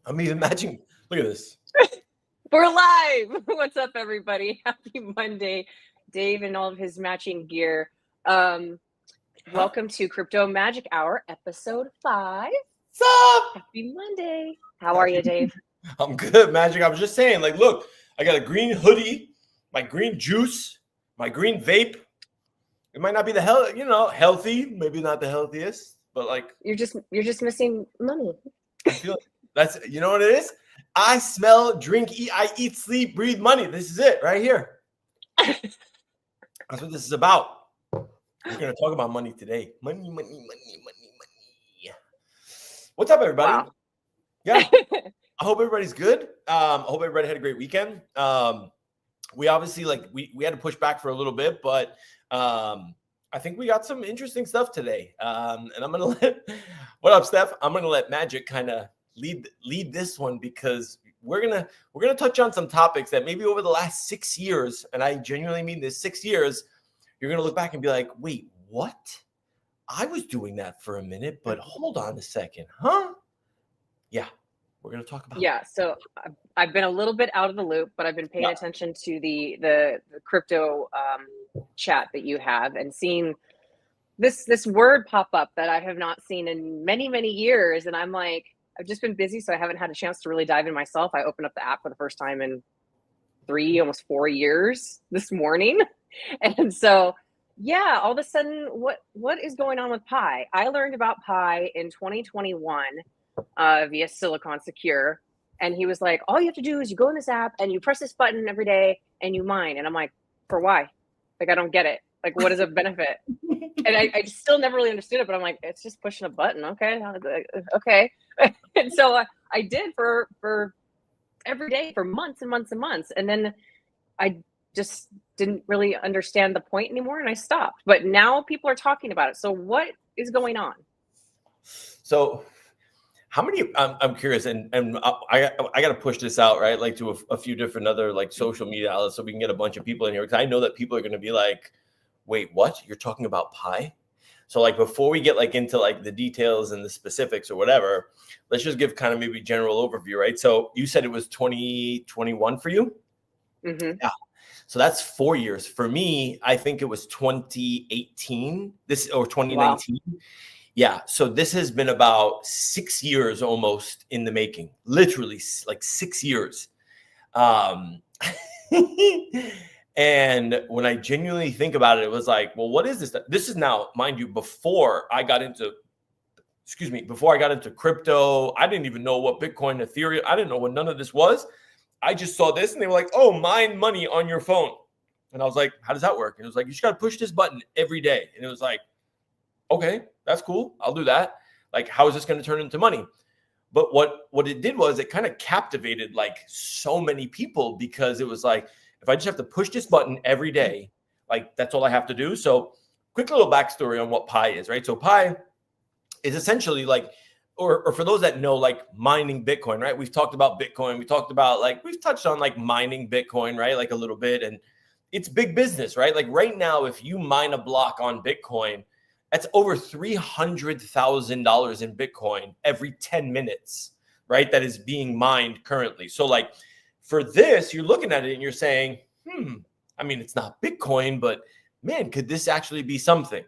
I'm even matching. Look at this. We're live. What's up, everybody? Happy Monday. Dave and all of his matching gear. Welcome to Crypto Magic Hour, episode 5. What's up? Happy Monday. How are you, Dave? I'm good, Magic. I was just saying, like, look, I got a green hoodie, my green juice, my green vape. It might not be the healthy, maybe not the healthiest, but like You're just missing money. I'm feeling that's what it is. I smell, drink, eat, I eat, sleep, breathe money. This is it right here. That's what this is about. We're gonna talk about money today. Money. What's up, everybody? Wow. Yeah. I hope everybody's good. I hope everybody had a great weekend. We obviously we had to push back for a little bit, but I think we got some interesting stuff today. And I'm gonna what up, Steph? I'm gonna let Magic kind of lead this one because we're gonna touch on some topics that maybe over the last 6 years, and I genuinely mean this, 6 years, you're gonna look back and be like, wait, what? I was doing that for a minute, but hold on a second, huh? Yeah. We're going to talk about. Yeah, so I've been a little bit out of the loop, but I've been paying attention to the crypto chat that you have and seeing this word pop up that I have not seen in many years. And I'm like, I've just been busy, so I haven't had a chance to really dive in myself. I opened up the app for the first time in 3, almost 4 years this morning. And so, yeah, all of a sudden, what is going on with Pi? I learned about Pi in 2021 via Silicon Secure. And he was like, all you have to do is you go in this app and you press this button every day and you mine. And I'm like, for why? Like, I don't get it. Like, what is a benefit? And I still never really understood it, but I'm like, it's just pushing a button. Okay. And so I did for every day for months and months and months. And then I just didn't really understand the point anymore and I stopped. But now people are talking about it. So what is going on? So how many? I'm curious, and I got to push this out, right? Like to a few different other like social media outlets, so we can get a bunch of people in here. Because I know that people are going to be like, "Wait, what? You're talking about Pi?" So like before we get like into like the details and the specifics or whatever, let's just give kind of maybe general overview, right? So you said it was 2021 for you. Mm-hmm. Yeah. So that's 4 years. For me, I think it was 2018. Or 2019. Wow. Yeah, so this has been about 6 years almost in the making, literally like 6 years. And when I genuinely think about it, it was like, well, what is this? This is now, mind you, before I got into crypto. I didn't even know what Bitcoin, Ethereum, I didn't know what none of this was. I just saw this and they were like, oh, mine money on your phone. And I was like, how does that work? And it was like, you just got to push this button every day. And it was like, okay, that's cool. I'll do that. Like, how is this going to turn into money? But what it did was it kind of captivated like so many people because it was like, if I just have to push this button every day, like that's all I have to do. So quick little backstory on what Pi is, right? So Pi is essentially like, or for those that know, like mining Bitcoin, right? We've talked about Bitcoin. We talked about we've touched on like mining Bitcoin, right? Like a little bit. And it's big business, right? Like right now, if you mine a block on Bitcoin, that's over $300,000 in Bitcoin every 10 minutes, right? That is being mined currently. So like for this, you're looking at it and you're saying, I mean, it's not Bitcoin, but man, could this actually be something?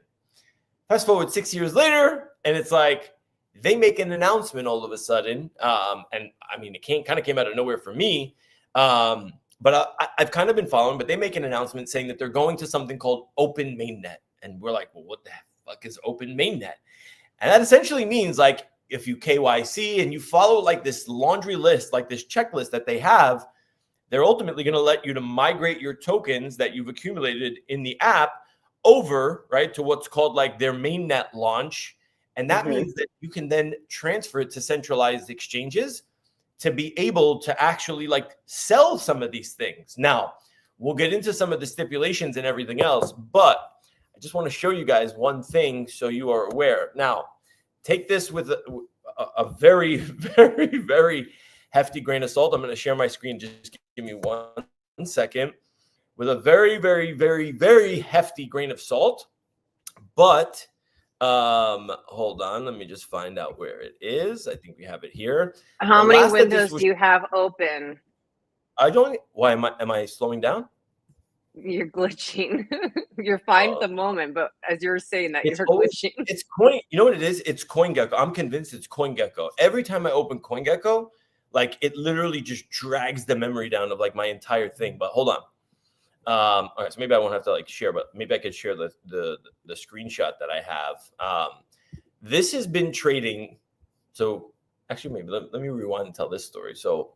Fast forward 6 years later, and it's like they make an announcement all of a sudden. And I mean, it kind of came out of nowhere for me. But I've kind of been following, but they make an announcement saying that they're going to something called Open Mainnet. And we're like, well, what the fuck is Open Mainnet? And that essentially means like if you KYC and you follow like this laundry list, like this checklist that they have, they're ultimately going to let you to migrate your tokens that you've accumulated in the app over, right, to what's called like their mainnet launch. And that means that you can then transfer it to centralized exchanges to be able to actually like sell some of these things. Now, we'll get into some of the stipulations and everything else, but I just want to show you guys one thing so you are aware. Now, take this with a very, very, very hefty grain of salt. I'm going to share my screen. Just give me 1 second. With a very, very, very, very hefty grain of salt. But Hold on. Let me just find out where it is. I think we have it here. How The many last that this windows was, do you have open? I don't. Why am I slowing down? You're glitching. You're fine at Uh, the moment, but as you were saying that, it's you're always glitching. it's coin. You know what it is? It's CoinGecko. I'm convinced it's CoinGecko. Every time I open CoinGecko, like it literally just drags the memory down of like my entire thing. But hold on. All right, so maybe I won't have to like share, but maybe I could share the screenshot that I have. This has been trading. So actually, maybe let me rewind and tell this story. So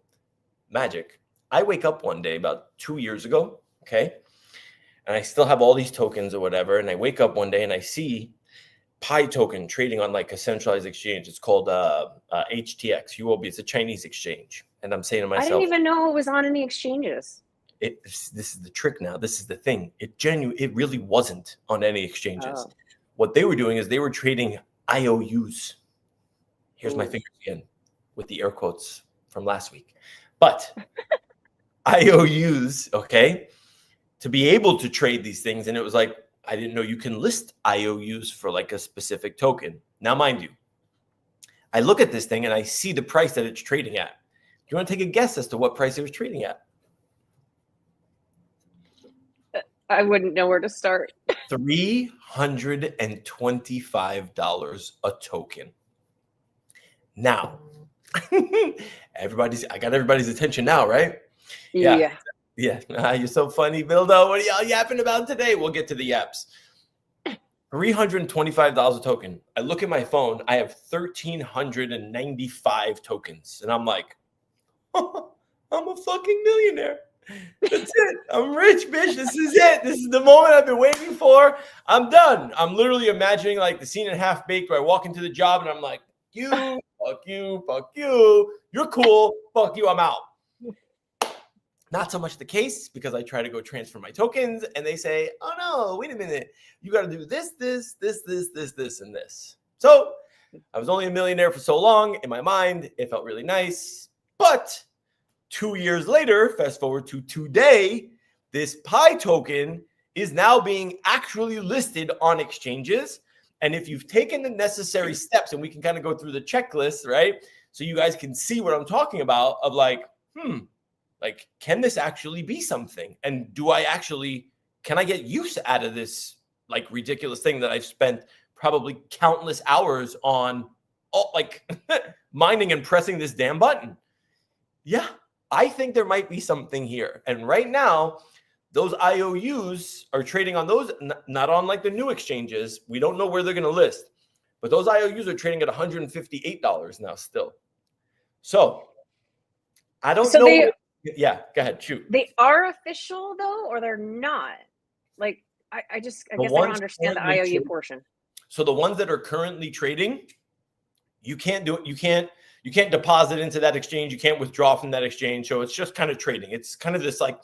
magic. I wake up one day about 2 years ago, okay, and I still have all these tokens or whatever. And I wake up one day and I see Pi token trading on like a centralized exchange. It's called HTX. UOB. It's a Chinese exchange. And I'm saying to I didn't myself, even know it was on any exchanges. this is the trick now. This is the thing. It really wasn't on any exchanges. Oh. What they were doing is they were trading IOUs. Here's my Ooh. fingers again with the air quotes from last week. But IOUs, okay, to be able to trade these things. And it was like, I didn't know you can list IOUs for like a specific token. Now, mind you, I look at this thing and I see the price that it's trading at. Do you want to take a guess as to what price it was trading at? I wouldn't know where to start. $325 a token. Now, I got everybody's attention now, right? Yeah. You're so funny, Bildo. What are y'all yapping about today? We'll get to the yaps. $325 a token. I look at my phone. I have 1,395 tokens. And I'm like, I'm a fucking millionaire. That's it. I'm rich, bitch. This is it. This is the moment I've been waiting for. I'm done. I'm literally imagining like the scene in Half Baked where I walk into the job and I'm like, you, fuck you, fuck you. You're cool. Fuck you. I'm out. Not so much the case because I try to go transfer my tokens and they say, oh no, wait a minute. You got to do this, and this. So I was only a millionaire for so long. In my mind, it felt really nice. But 2 years later, fast forward to today, this Pi token is now being actually listed on exchanges. And if you've taken the necessary steps, and we can kind of go through the checklist, right? So you guys can see what I'm talking about of like, like, can this actually be something? And can I get use out of this like ridiculous thing that I've spent probably countless hours on, like mining and pressing this damn button? Yeah, I think there might be something here. And right now, those IOUs are trading on those, not on like the new exchanges. We don't know where they're going to list, but those IOUs are trading at $158 now still. So I don't know. Yeah, go ahead, shoot. They are official though, or they're not? Like, I guess I don't understand the IOU portion. So the ones that are currently trading, you can't do it. You can't deposit into that exchange. You can't withdraw from that exchange. So it's just kind of trading. It's kind of this like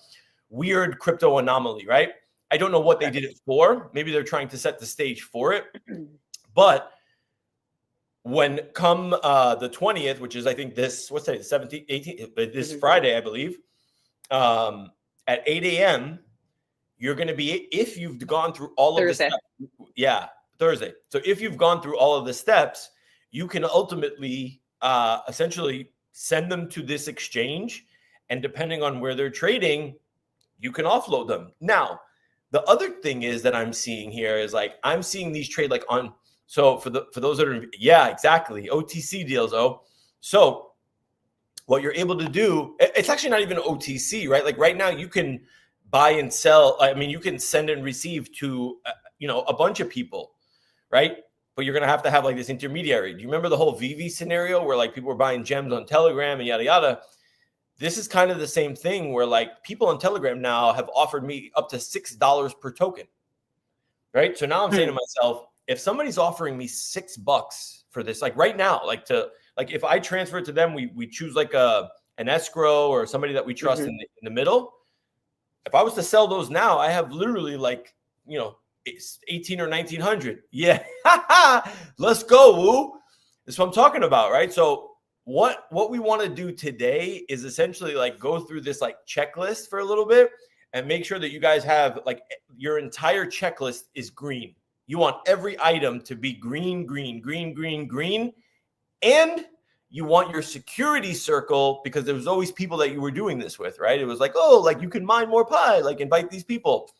weird crypto anomaly, right? I don't know what they did it for. Maybe they're trying to set the stage for it. But when come the 20th, which is I think this, what's today, the 17th, 18th, this Friday, I believe, at 8 a.m., you're going to be, if you've gone through all of the steps. Yeah, Thursday. So if you've gone through all of the steps, you can ultimately essentially send them to this exchange. And depending on where they're trading, you can offload them. Now, the other thing is that I'm seeing here is like, I'm seeing these trade like on, so for those that are, yeah, exactly. OTC deals. So what you're able to do, it's actually not even OTC, right? Like right now you can buy and sell. I mean, you can send and receive to, a bunch of people, right? But you're going to have like this intermediary. Do you remember the whole VV scenario where like people were buying gems on Telegram and yada, yada? This is kind of the same thing where like people on Telegram now have offered me up to $6 per token, right? So now I'm saying to myself, if somebody's offering me $6 for this, like right now, if I transfer it to them, we choose like an escrow or somebody that we trust in the middle. If I was to sell those now, I have literally like, it's 18 or 1900. Yeah. Let's go. Woo. That's what I'm talking about. Right. So what we want to do today is essentially like go through this like checklist for a little bit and make sure that you guys have like your entire checklist is green. You want every item to be green, green, green, green, green. And you want your security circle, because there was always people that you were doing this with, right? It was like, oh, like you can mine more pi, like invite these people.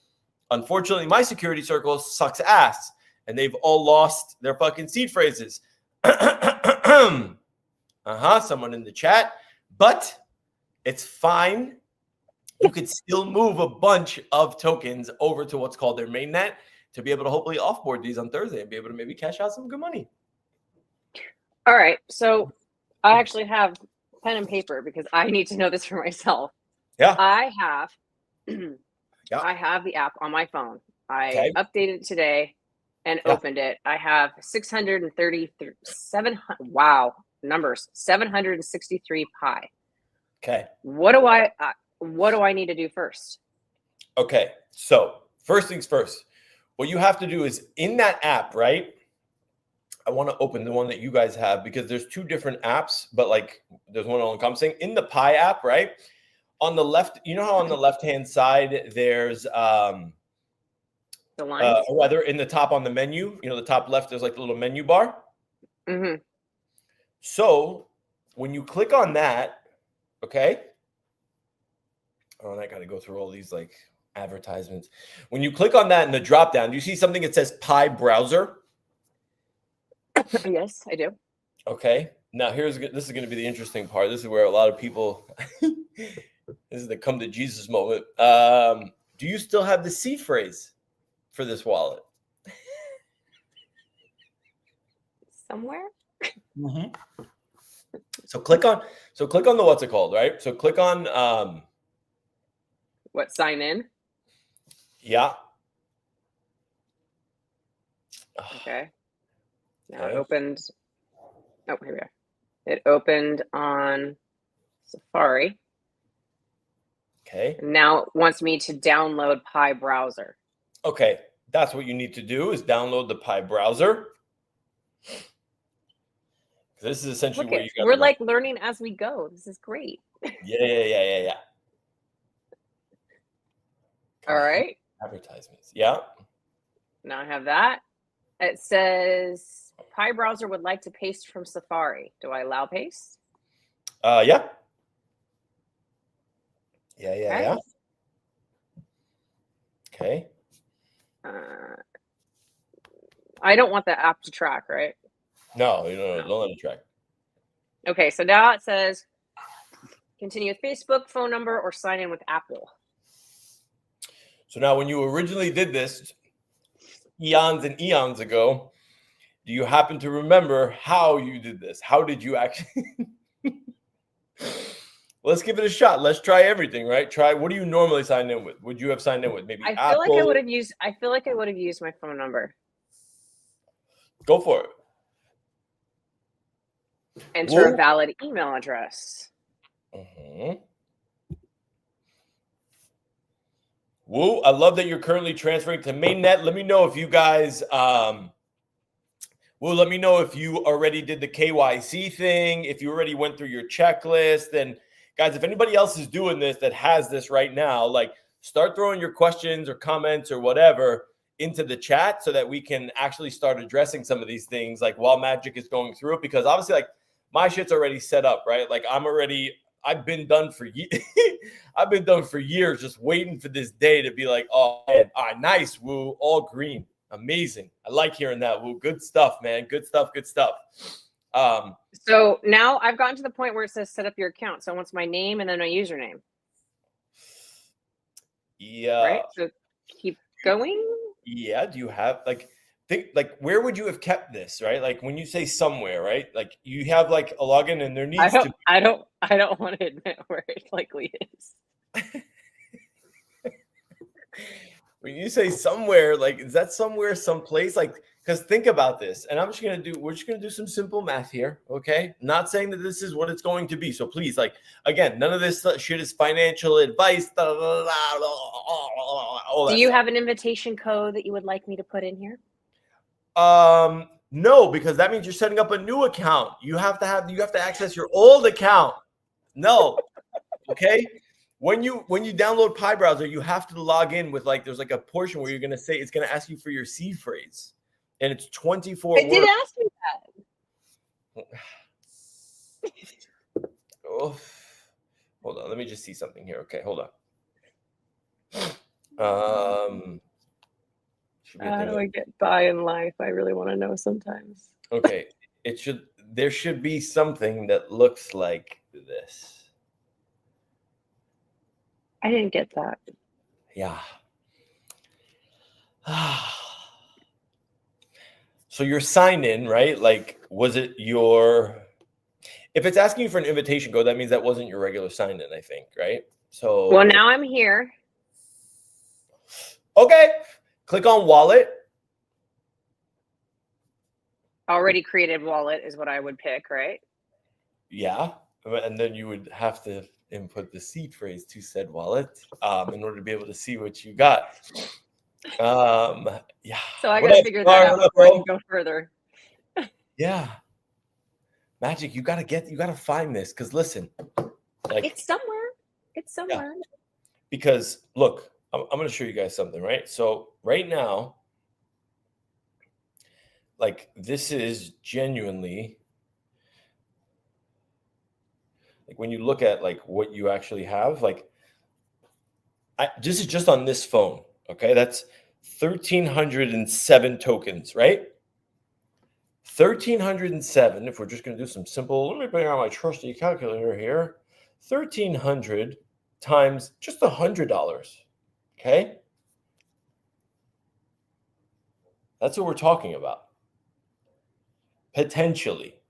Unfortunately, my security circle sucks ass, and they've all lost their fucking seed phrases. Someone in the chat, but it's fine. You could still move a bunch of tokens over to what's called their mainnet to be able to hopefully offboard these on Thursday and be able to maybe cash out some good money. All right. So I actually have pen and paper because I need to know this for myself. Yeah. I have the app on my phone. I updated it today and opened it. I have 763 pi. Okay. What do I need to do first? Okay. So first things first, what you have to do is in that app, right? I want to open the one that you guys have because there's two different apps, but like there's one all encompassing. In the Pi app, right? On the left, you know how on the left-hand side there's the lines? or rather in the top on the menu, you know, the top left, there's like a little menu bar. Mm-hmm. So when you click on that, okay. Oh, and I got to go through all these like advertisements. When you click on that in the drop down, do you see something that says Pi browser? Yes, I do. Okay. Now this is going to be the interesting part. This is where a lot of people, this is the come to Jesus moment. Do you still have the seed phrase for this wallet? Somewhere. Mm-hmm. So click on the what's it called, right? So click on what, sign in? Yeah. Okay. Now it opened. Oh, here we are. It opened on Safari. Okay. And now it wants me to download Pi browser. Okay. That's what you need to do is download the Pi browser. This is essentially where you got. We're like learning as we go. This is great. Yeah. All right. Advertisements. Yeah. Now I have that. It says Pi browser would like to paste from Safari. Do I allow paste? Yeah. Yeah. Okay. I don't want the app to track, right? No, don't let it track. Okay, so now it says continue with Facebook, phone number, or sign in with Apple. So now when you originally did this eons and eons ago, do you happen to remember how you did this? How did you actually? Let's give it a shot. Let's try everything, right? What do you normally sign in with? Would you have signed in with maybe Apple? I feel like I would have used my phone number. Go for it. Enter a valid email address. Woo, I love that you're currently transferring to mainnet. Let me know if you guys, let me know if you already did the KYC thing, if you already went through your checklist. And guys, if anybody else is doing this that has this right now, like start throwing your questions or comments or whatever into the chat so that we can actually start addressing some of these things like while Magic is going through it, because obviously like my shit's already set up, right? Like I've been done for I've been done for years just waiting for this day to be like, oh man, all right, nice, Woo, all green. Amazing. I like hearing that, Woo. Good stuff, man. Good stuff. So now I've gotten to the point where it says set up your account. So it wants my name and then my username. Yeah. Right? So keep going. Yeah. Do you have where would you have kept this, right? Like when you say somewhere, right? Like you have like a login and there needs to be. I don't want to admit where it likely is. When you say somewhere, like is that somewhere, someplace? Like, because think about this, and we're just gonna do some simple math here, okay? Not saying that this is what it's going to be. So please, like, again, none of this shit is financial advice. Do you have an invitation code that you would like me to put in here? No, because that means you're setting up a new account. You have to access your old account. No. Okay. when you download Pi Browser, you have to log in with like, there's like a portion where you're going to say, it's going to ask you for your seed phrase. And it's 24 It did words. ask me that. Oh, hold on. Let me just see something here. Okay, hold on. How do I get by in life? I really want to know sometimes. Okay, there should be something that looks like this. I didn't get that. Yeah. So you're signed in, right? Like, was it if it's asking you for an invitation code, that means that wasn't your regular sign in, I think, right? So Well, now I'm here. okay, click on wallet. Already created wallet is what I would pick, right? Yeah, and then you would have to input the seed phrase to said wallet in order to be able to see what you got. Yeah. So I got to figure that out before I can go further. Yeah. Magic, you gotta find this, because listen, like, it's somewhere. It's somewhere. Yeah. Because look, I'm gonna show you guys something, right? So right now, like, this is genuinely, like, when you look at like what you actually have, like, this is just on this phone. Okay, that's 1,307 tokens, right? 1,307. If we're just going to do some simple, let me bring out my trusty calculator here. 1,300 times just $100. Okay, that's what we're talking about. Potentially,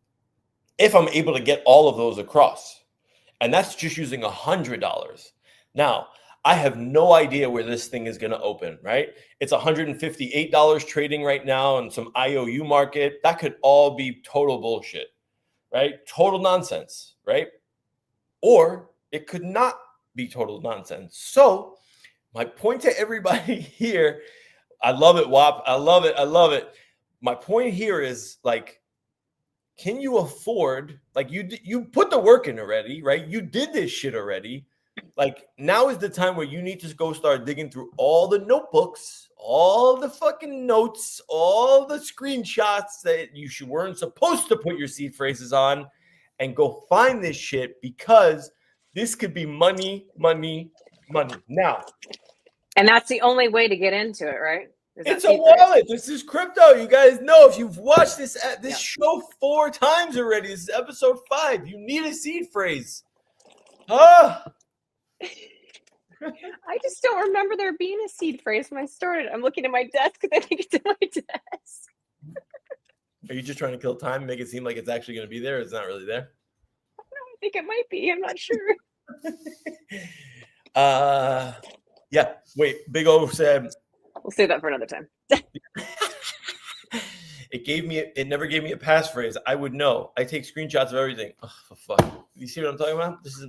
if I'm able to get all of those across, and that's just using $100. Now, I have no idea where this thing is going to open, right? It's $158 trading right now in some IOU market. That could all be total bullshit, right? Total nonsense, right? Or it could not be total nonsense. So my point to everybody here, I love it, WAP. I love it. I love it. My point here is, like, can you afford, like, you put the work in already, right? You did this shit already. Like, now is the time where you need to go start digging through all the notebooks, all the fucking notes, all the screenshots that you weren't supposed to put your seed phrases on, and go find this shit, because this could be money, money, money. Now, and that's the only way to get into it, right? It's a wallet. This is crypto. You guys know, if you've watched this show 4 times already, this is episode 5. You need a seed phrase. I just don't remember there being a seed phrase when I started. I'm looking at my desk because I think it's in my desk. Are you just trying to kill time and make it seem like it's actually going to be there? It's not really there. I think it might be. I'm not sure. Yeah. Wait. Big O said. We'll save that for another time. It never gave me a passphrase. I would know. I take screenshots of everything. Oh, for fuck. You see what I'm talking about? This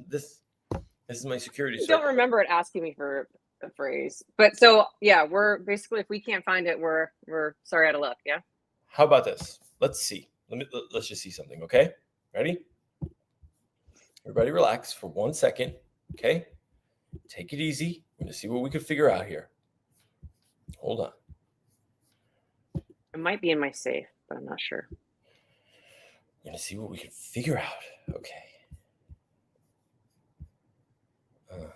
is my security. I don't remember it asking me for a phrase. But so yeah, we're basically, if we can't find it, we're sorry out of luck. Yeah. How about this? Let's see. Let's just see something. Okay. Ready? Everybody relax for 1 second. Okay. Take it easy. We're gonna see what we can figure out here. Hold on. It might be in my safe, but I'm not sure. We're gonna see what we can figure out. Okay.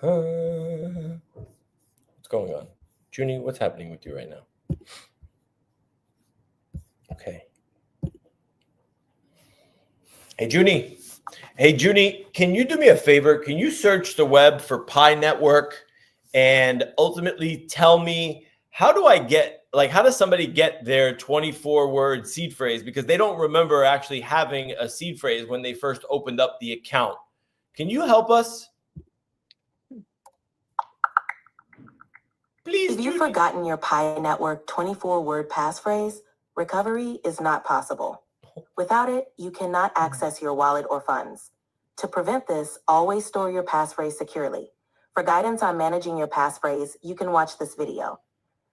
What's going on? Junie, what's happening with you right now? Okay. Hey, Junie, can you do me a favor? Can you search the web for Pi Network and ultimately tell me, how does somebody get their 24-word seed phrase? Because they don't remember actually having a seed phrase when they first opened up the account. Can you help us? Please. If you've forgotten your Pi Network 24-word passphrase, recovery is not possible. Without it, you cannot access your wallet or funds. To prevent this, always store your passphrase securely. For guidance on managing your passphrase, you can watch this video.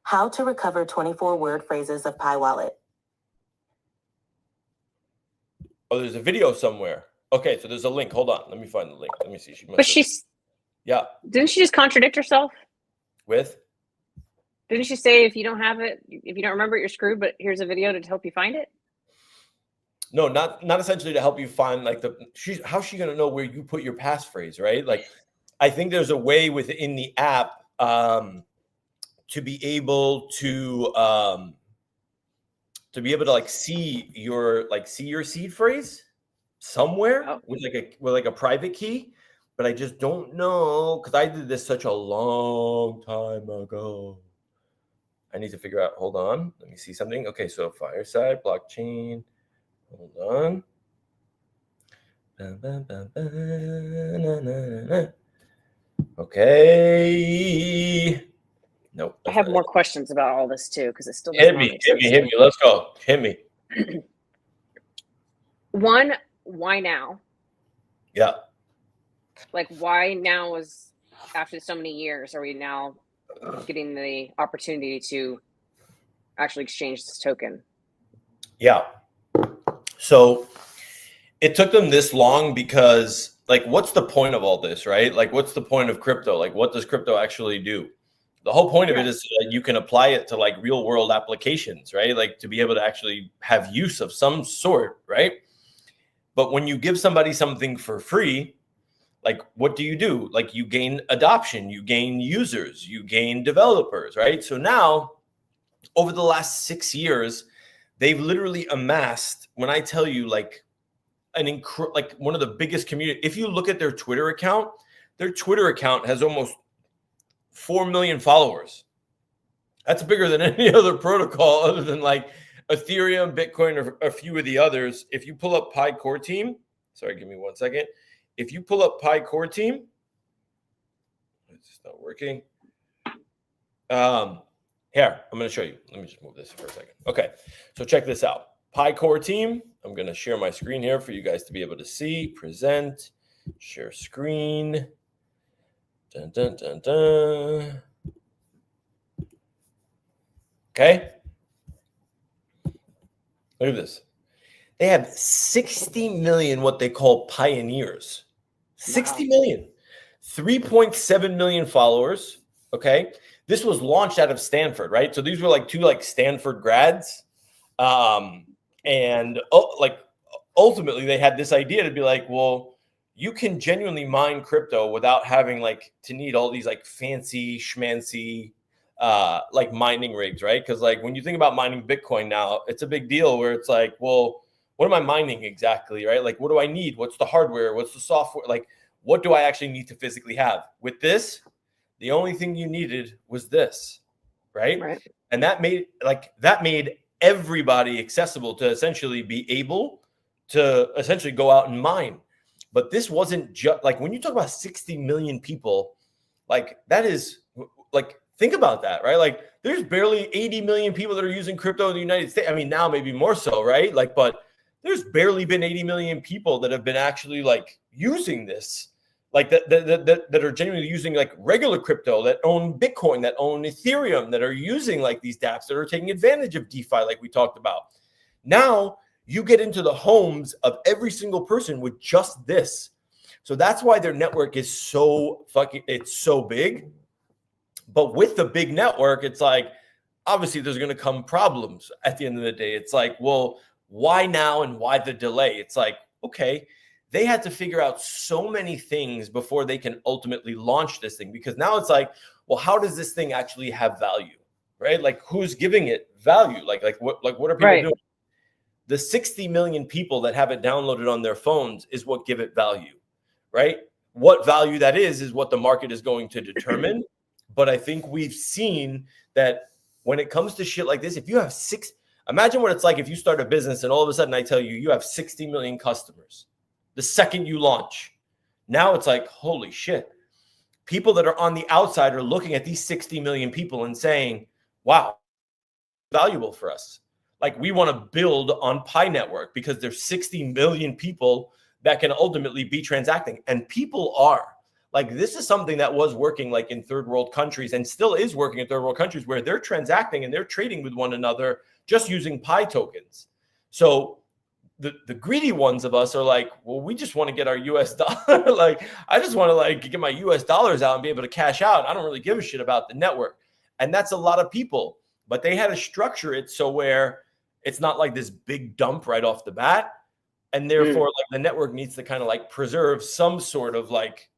How to recover 24-word phrases of Pi Wallet. Oh, there's a video somewhere. Okay, so there's a link. Hold on. Let me find the link. Let me see. Yeah. Didn't she just contradict herself? With? Didn't she say if you don't have it, if you don't remember it, you're screwed, but here's a video to help you find it? No, not essentially to help you find like how's she gonna know where you put your passphrase, right? Like, I think there's a way within the app to be able to like see your seed phrase somewhere with a private key. But I just don't know, because I did this such a long time ago. I need to figure out. Hold on, let me see something. Okay, so Fireside blockchain. Hold on. Okay. Nope. I have more questions about all this too, because it still doesn't make sense. Hit me. Let's go. Hit me. One, why now? Yeah. Like, why now is after so many years are we now getting the opportunity to actually exchange this token? Yeah. So it took them this long because, like, what's the point of all this, right? Like, what's the point of crypto? Like, what does crypto actually do? The whole point of it is that you can apply it to like real world applications, right? Like to be able to actually have use of some sort, right? But when you give somebody something for free, like what do? Like you gain adoption, you gain users, you gain developers, right? So now over the last 6 years, they've literally amassed, when I tell you, like like one of the biggest community. If you look at their Twitter account has almost 4 million followers. That's bigger than any other protocol other than like Ethereum, Bitcoin, or a few of the others. If you pull up Pi Core Team, sorry, give me 1 second. If you pull up Pi Core Team, it's not working. Here, I'm going to show you. Let me just move this for a second. Okay, so check this out. Pi Core Team. I'm going to share my screen here for you guys to be able to see. Present, share screen. Dun, dun, dun, dun. Okay. Look at this. They have 60 million what they call pioneers. 60 million. 3.7 million followers. Okay. This was launched out of Stanford, right? So these were like two like Stanford grads. And like ultimately they had this idea to be like, well, you can genuinely mine crypto without having like to need all these like fancy schmancy like mining rigs, right? Because like when you think about mining Bitcoin now, it's a big deal where it's like, well, what am I mining exactly, right? Like, what do I need? What's the hardware? What's the software? Like, what do I actually need to physically have? With this, the only thing you needed was this, right? And that made everybody accessible to essentially be able to essentially go out and mine. But this wasn't just like when you talk about 60 million people, like that is like, think about that, right? Like there's barely 80 million people that are using crypto in the United States. I mean, now maybe more so, right? Like, but there's barely been 80 million people that have been actually like using this, like that are genuinely using like regular crypto, that own Bitcoin, that own Ethereum, that are using like these dApps, that are taking advantage of DeFi, like we talked about. Now you get into the homes of every single person with just this. So that's why their network is so it's so big. But with the big network, it's like, obviously there's going to come problems at the end of the day. It's like, well, why now and why the delay? It's like, okay, they had to figure out so many things before they can ultimately launch this thing, because now it's like, well, how does this thing actually have value, right? Like who's giving it value? Like what are people doing? The 60 million people that have it downloaded on their phones is what give it value, right? What value that is what the market is going to determine. But I think we've seen that when it comes to shit like this, if you have imagine what it's like if you start a business and all of a sudden I tell you, you have 60 million customers the second you launch. Now it's like, holy shit. People that are on the outside are looking at these 60 million people and saying, wow, valuable for us. Like we want to build on Pi Network because there's 60 million people that can ultimately be transacting. And people are. Like this is something that was working like in third world countries and still is working in third world countries where they're transacting and they're trading with one another just using Pi tokens. So the greedy ones of us are like, well, we just want to get our US dollar. Like, I just want to like get my US dollars out and be able to cash out. I don't really give a shit about the network. And that's a lot of people, but they had to structure it so where it's not like this big dump right off the bat. And therefore, like the network needs to kind of like preserve some sort of like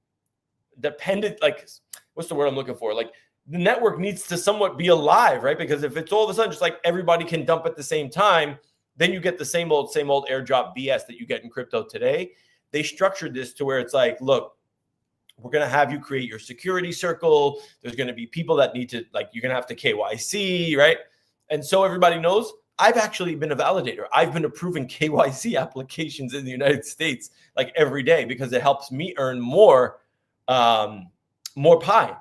dependent, like, what's the word I'm looking for? Like the network needs to somewhat be alive, right? Because if it's all of a sudden just like everybody can dump at the same time, then you get the same old airdrop BS that you get in crypto today. They structured this to where it's like, look, we're going to have you create your security circle. There's going to be people that need to, like, you're going to have to KYC, right? And so everybody knows I've actually been a validator. I've been approving KYC applications in the United States like every day because it helps me earn more pie.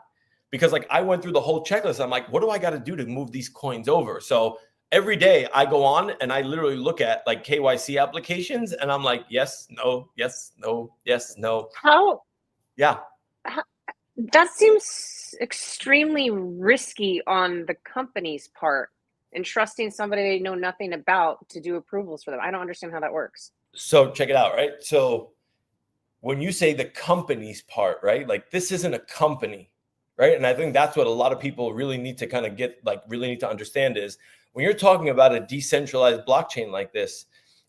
Because like I went through the whole checklist. I'm like, what do I got to do to move these coins over? So every day I go on and I literally look at like KYC applications and I'm like, yes, no, yes, no, yes, no. Yeah. That seems extremely risky on the company's part, entrusting somebody they know nothing about to do approvals for them. I don't understand how that works. So check it out, right? So when you say the company's part, right? Like this isn't a company, right? And I think that's what a lot of people really need to kind of get, like really need to understand is when you're talking about a decentralized blockchain like this,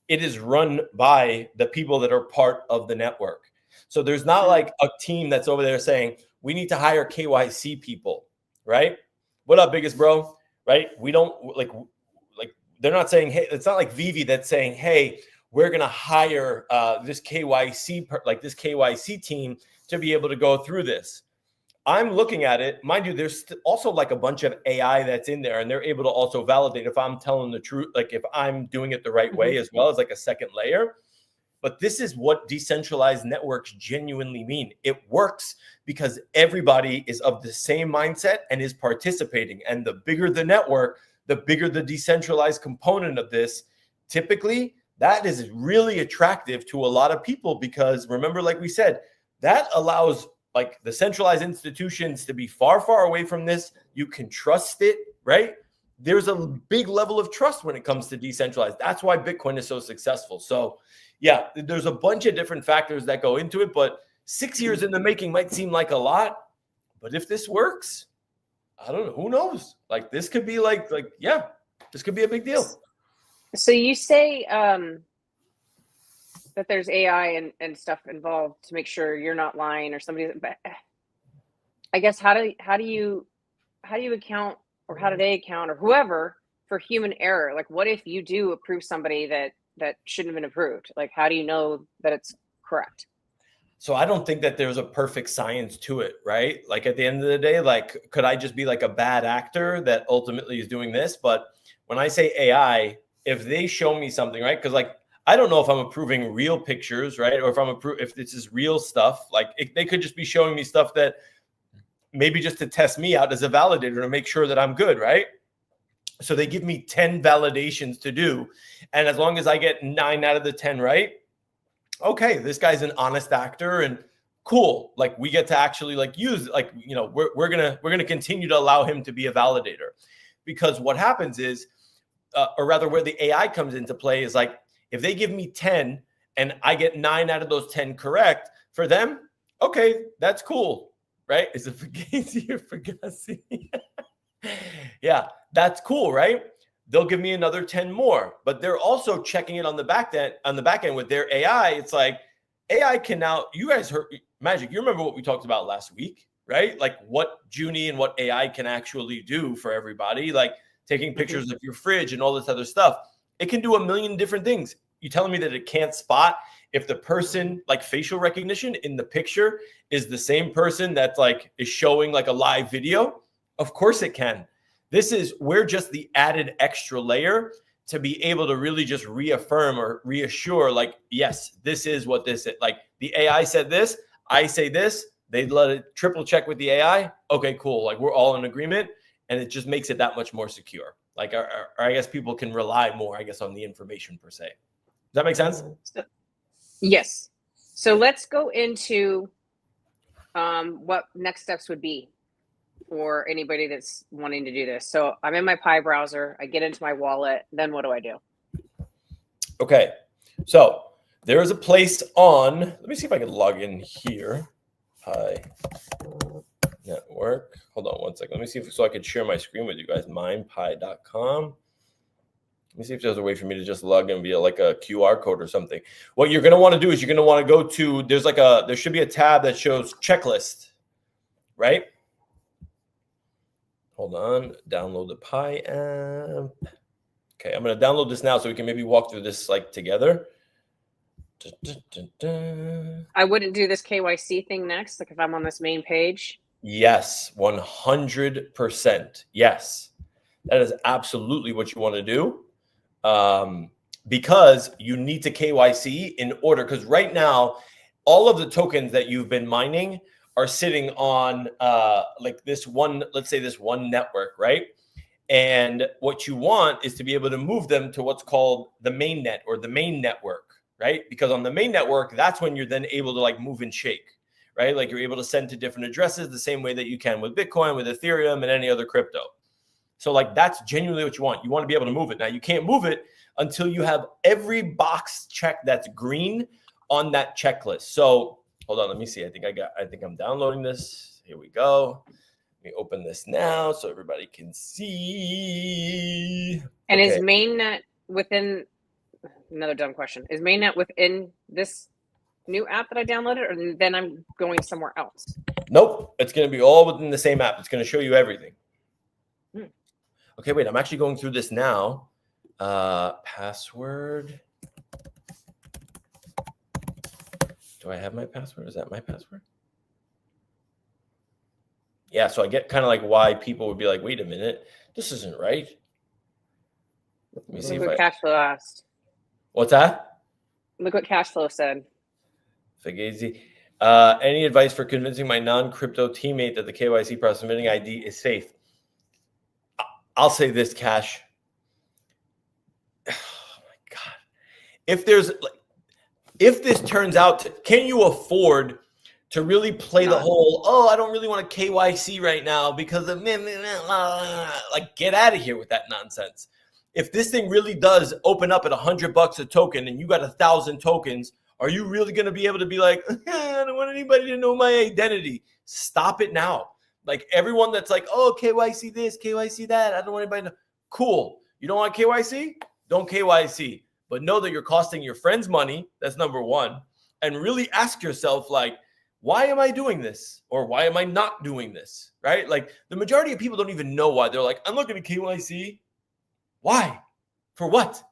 it is run by the people that are part of the network. So there's not like a team that's over there saying, we need to hire KYC people, right? What up, biggest bro? Right? We don't like they're not saying, hey, it's not like Vivi that's saying, hey, we're going to hire this KYC team to be able to go through this. I'm looking at it, mind you, there's also like a bunch of AI that's in there and they're able to also validate if I'm telling the truth, like if I'm doing it the right way as well as like a second layer. But this is what decentralized networks genuinely mean. It works because everybody is of the same mindset and is participating. And the bigger the network, the bigger the decentralized component of this. Typically, that is really attractive to a lot of people because remember, like we said, that allows like the centralized institutions to be far, far away from this. You can trust it, right? There's a big level of trust when it comes to decentralized. That's why Bitcoin is so successful. So yeah, there's a bunch of different factors that go into it, but 6 years in the making might seem like a lot, but if this works, I don't know, who knows? Like this could be like, yeah, this could be a big deal. So you say that there's AI and stuff involved to make sure you're not lying or somebody, but I guess how do you account, or how do they account, or whoever, for human error? Like what if you do approve somebody that shouldn't have been approved? Like how do you know that it's correct? So I don't think that there's a perfect science to it, right? Like at the end of the day, like could I just be like a bad actor that ultimately is doing this? But when I say AI, if they show me something, right? Because like I don't know if I'm approving real pictures, right? Or if this is real stuff. Like they could just be showing me stuff that maybe just to test me out as a validator to make sure that I'm good, right? So they give me 10 validations to do. And as long as I get 9 out of the 10 right, okay, this guy's an honest actor and cool. Like we get to actually like use, like, you know, we're gonna continue to allow him to be a validator. Because what happens is, or rather where the AI comes into play is like, if they give me 10 and I get 9 out of those 10 correct, for them, okay, that's cool, right? Is it Fugazi or Fugazi? Yeah, that's cool, right? They'll give me another 10 more, but they're also checking it on the back end with their AI. It's like AI can now, you guys heard Magic, you remember what we talked about last week, right? Like what Junie and what AI can actually do for everybody, like taking pictures of your fridge and all this other stuff. It can do a million different things. You telling me that it can't spot if the person, like facial recognition in the picture is the same person that's like is showing like a live video? Of course it can. We're just the added extra layer to be able to really just reaffirm or reassure, like, yes, this is what this is. Like the AI said this, I say this, they let it triple check with the AI. Okay, cool. Like we're all in agreement and it just makes it that much more secure. Like, or I guess people can rely more, I guess, on the information per se. Does that make sense? Yes. So let's go into what next steps would be for anybody that's wanting to do this. So I'm in my Pi browser, I get into my wallet, then what do I do? Okay. So there is a place on, let me see if I can log in here. Hi network. Hold on one second. Let me see if so I could share my screen with you guys. Mindpie.com. Let me see if there's a way for me to just log in via like a QR code or something. What you're going to want to do is you're going to want to go to, there should be a tab that shows checklist, right? Hold on. Download the Pi app. Okay, I'm going to download this now so we can maybe walk through this like together. I wouldn't do this KYC thing next, like if I'm on this main page. Yes, 100%. Yes, that is absolutely what you want to do. Because you need to KYC in order, because right now, all of the tokens that you've been mining are sitting on like this one, let's say this one network, right? And what you want is to be able to move them to what's called the main net or the main network, right? Because on the main network, that's when you're then able to like move and shake, right? Like you're able to send to different addresses the same way that you can with Bitcoin, with Ethereum, and any other crypto. So like that's genuinely what you want. You want to be able to move it. Now you can't move it until you have every box checked that's green on that checklist. So hold on, let me see. I think I'm downloading this. Here we go. Let me open this now so everybody can see. And is mainnet within, another dumb question, is mainnet within this new app that I downloaded, or then I'm going somewhere else? Nope. It's going to be all within the same app. It's going to show you everything. Okay, wait, I'm actually going through this now. Password. Do I have my password? Is that my password? Yeah, so I get kind of like why people would be like, wait a minute, this isn't right. Let me see if Cashflow asked. What's that? Look what Cashflow said. Fagazi. Any advice for convincing my non-crypto teammate that the KYC process submitting ID is safe? I'll say this, Cash. Oh my God. If this turns out to, can you afford to really play the whole, oh, I don't really want to KYC right now because of like, get out of here with that nonsense. If this thing really does open up at $100 a token and you got 1,000 tokens, are you really going to be able to be like, I don't want anybody to know my identity? Stop it now. Like everyone that's like, oh, KYC this, KYC that, I don't want anybody to know. Cool. You don't want KYC? Don't KYC. But know that you're costing your friends money. That's number one. And really ask yourself, like, why am I doing this? Or why am I not doing this? Right? Like the majority of people don't even know why. They're like, I'm not going to KYC. Why? For what?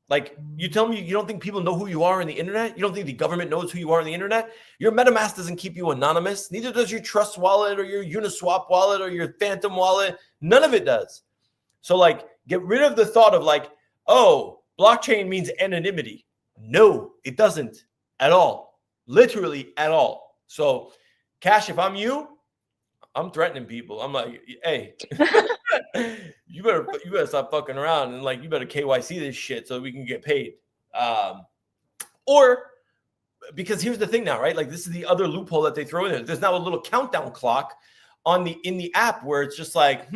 Like, you tell me you don't think people know who you are on the internet? You don't think the government knows who you are on the internet? Your MetaMask doesn't keep you anonymous. Neither does your Trust wallet or your Uniswap wallet or your Phantom wallet. None of it does. So, like, get rid of the thought of like, oh, blockchain means anonymity. No, it doesn't at all. Literally at all. So, Cash, if I'm you, I'm threatening people. I'm like, hey, you better stop fucking around and like you better KYC this shit so we can get paid. Or because here's the thing now, right? Like this is the other loophole that they throw in there. There's now a little countdown clock in the app where it's just like,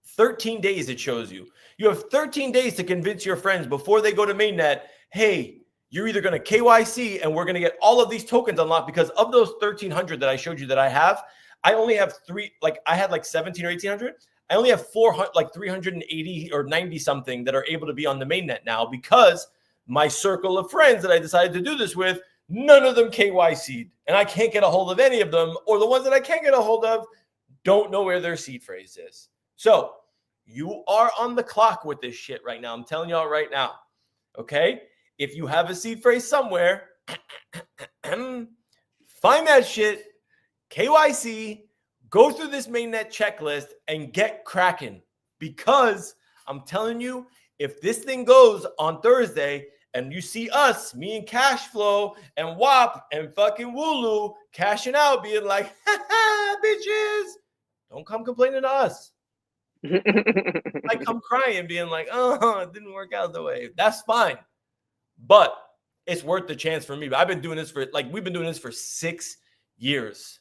13 days it shows you. You have 13 days to convince your friends before they go to mainnet, hey, you're either going to KYC and we're going to get all of these tokens unlocked, because of those 1,300 that I showed you that I have, I only have three, like I had like 17 or 1,800. I only have 400, like 380 or 90 something that are able to be on the mainnet now, because my circle of friends that I decided to do this with, none of them KYC'd, and I can't get a hold of any of them, or the ones that I can get a hold of don't know where their seed phrase is. So you are on the clock with this shit right now. I'm telling y'all right now. Okay. If you have a seed phrase somewhere, find that shit, KYC, go through this mainnet checklist and get cracking. Because I'm telling you, if this thing goes on Thursday and you see us, me and Cashflow and WAP and fucking Wooloo cashing out, being like, bitches, don't come complaining to us. I come crying, being like, oh, it didn't work out the way. That's fine. But it's worth the chance for me. I've been doing this we've been doing this for 6 years.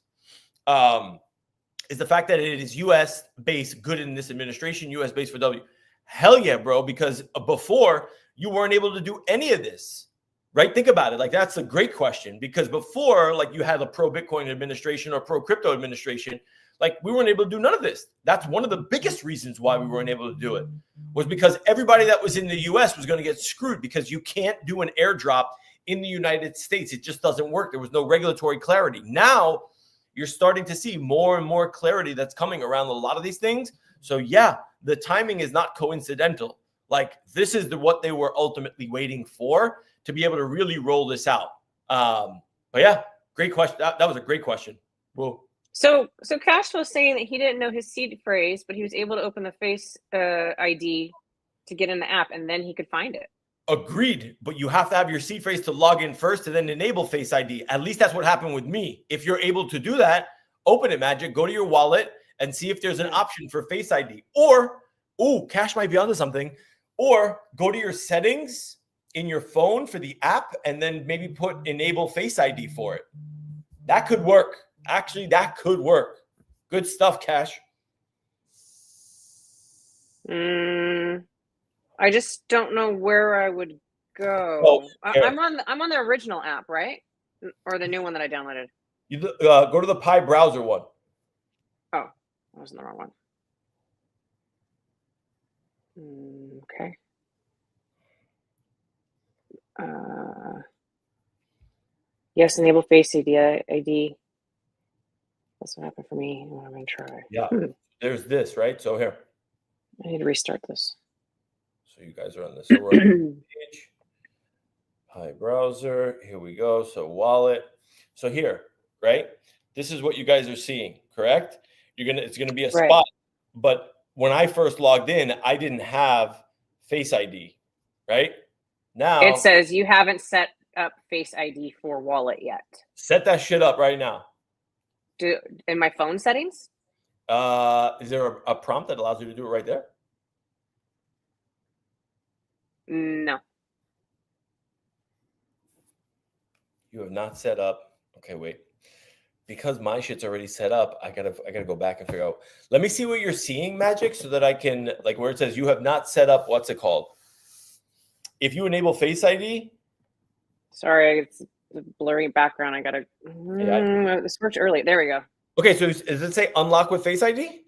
Is the fact that it is US based, good in this administration, US based for W. Hell yeah, bro. Because before you weren't able to do any of this, right? Think about it. Like, that's a great question, because before, like, you had a pro Bitcoin administration or pro crypto administration, like, we weren't able to do none of this. That's one of the biggest reasons why we weren't able to do it, was because everybody that was in the US was going to get screwed, because you can't do an airdrop in the United States. It just doesn't work. There was no regulatory clarity. Now you're starting to see more and more clarity that's coming around a lot of these things. So yeah, the timing is not coincidental. Like, this is what they were ultimately waiting for, to be able to really roll this out. But yeah, great question. That was a great question. Whoa. So Cash was saying that he didn't know his seed phrase, but he was able to open the Face ID to get in the app, and then he could find it. Agreed, but you have to have your seed phrase to log in first, to then enable Face ID. At least that's what happened with me. If you're able to do that, open it, Magic, go to your wallet and see if there's an option for Face ID. Or, Cash might be onto something. Or go to your settings in your phone for the app, and then maybe put enable Face ID for it. That could work. Actually, that could work. Good stuff, Cash. I just don't know where I would go. Oh, I'm on the original app, right? Or the new one that I downloaded? You go to the Pi browser one. Oh, I was in the wrong one. Okay. Yes, enable Face ID. That's what happened for me. I'm going to try. Yeah, there's this, right? So here. I need to restart this. So you guys are on this. So we're on the page. Pi browser. Here we go. So wallet. So here, right? This is what you guys are seeing, correct? It's gonna be a spot. But when I first logged in, I didn't have Face ID, right? Now it says you haven't set up Face ID for wallet yet. Set that shit up right now. In my phone settings? Is there a prompt that allows you to do it right there? No. You have not set up. Okay, wait. Because my shit's already set up, I gotta go back and figure out. Let me see what you're seeing, Magic, so that I can, like, where it says you have not set up, what's it called? If you enable Face ID. Sorry, it's a blurry background. I gotta. This worked early. There we go. Okay, so does it say unlock with Face ID?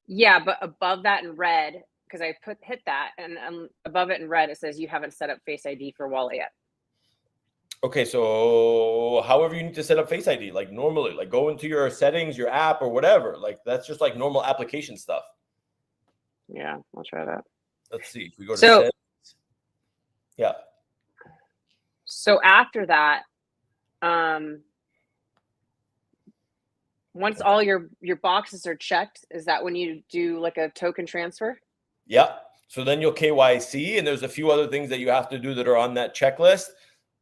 Yeah, but above that in red, because I hit that, and above it in red, it says you haven't set up Face ID for wallet yet. Okay, so however you need to set up Face ID, like normally, like go into your settings, your app, or whatever. Like, that's just like normal application stuff. Yeah, I'll try that. Let's see. If we go to settings. Yeah. So after that, once all your boxes are checked, is that when you do like a token transfer? Yeah. So then you'll KYC, and there's a few other things that you have to do that are on that checklist.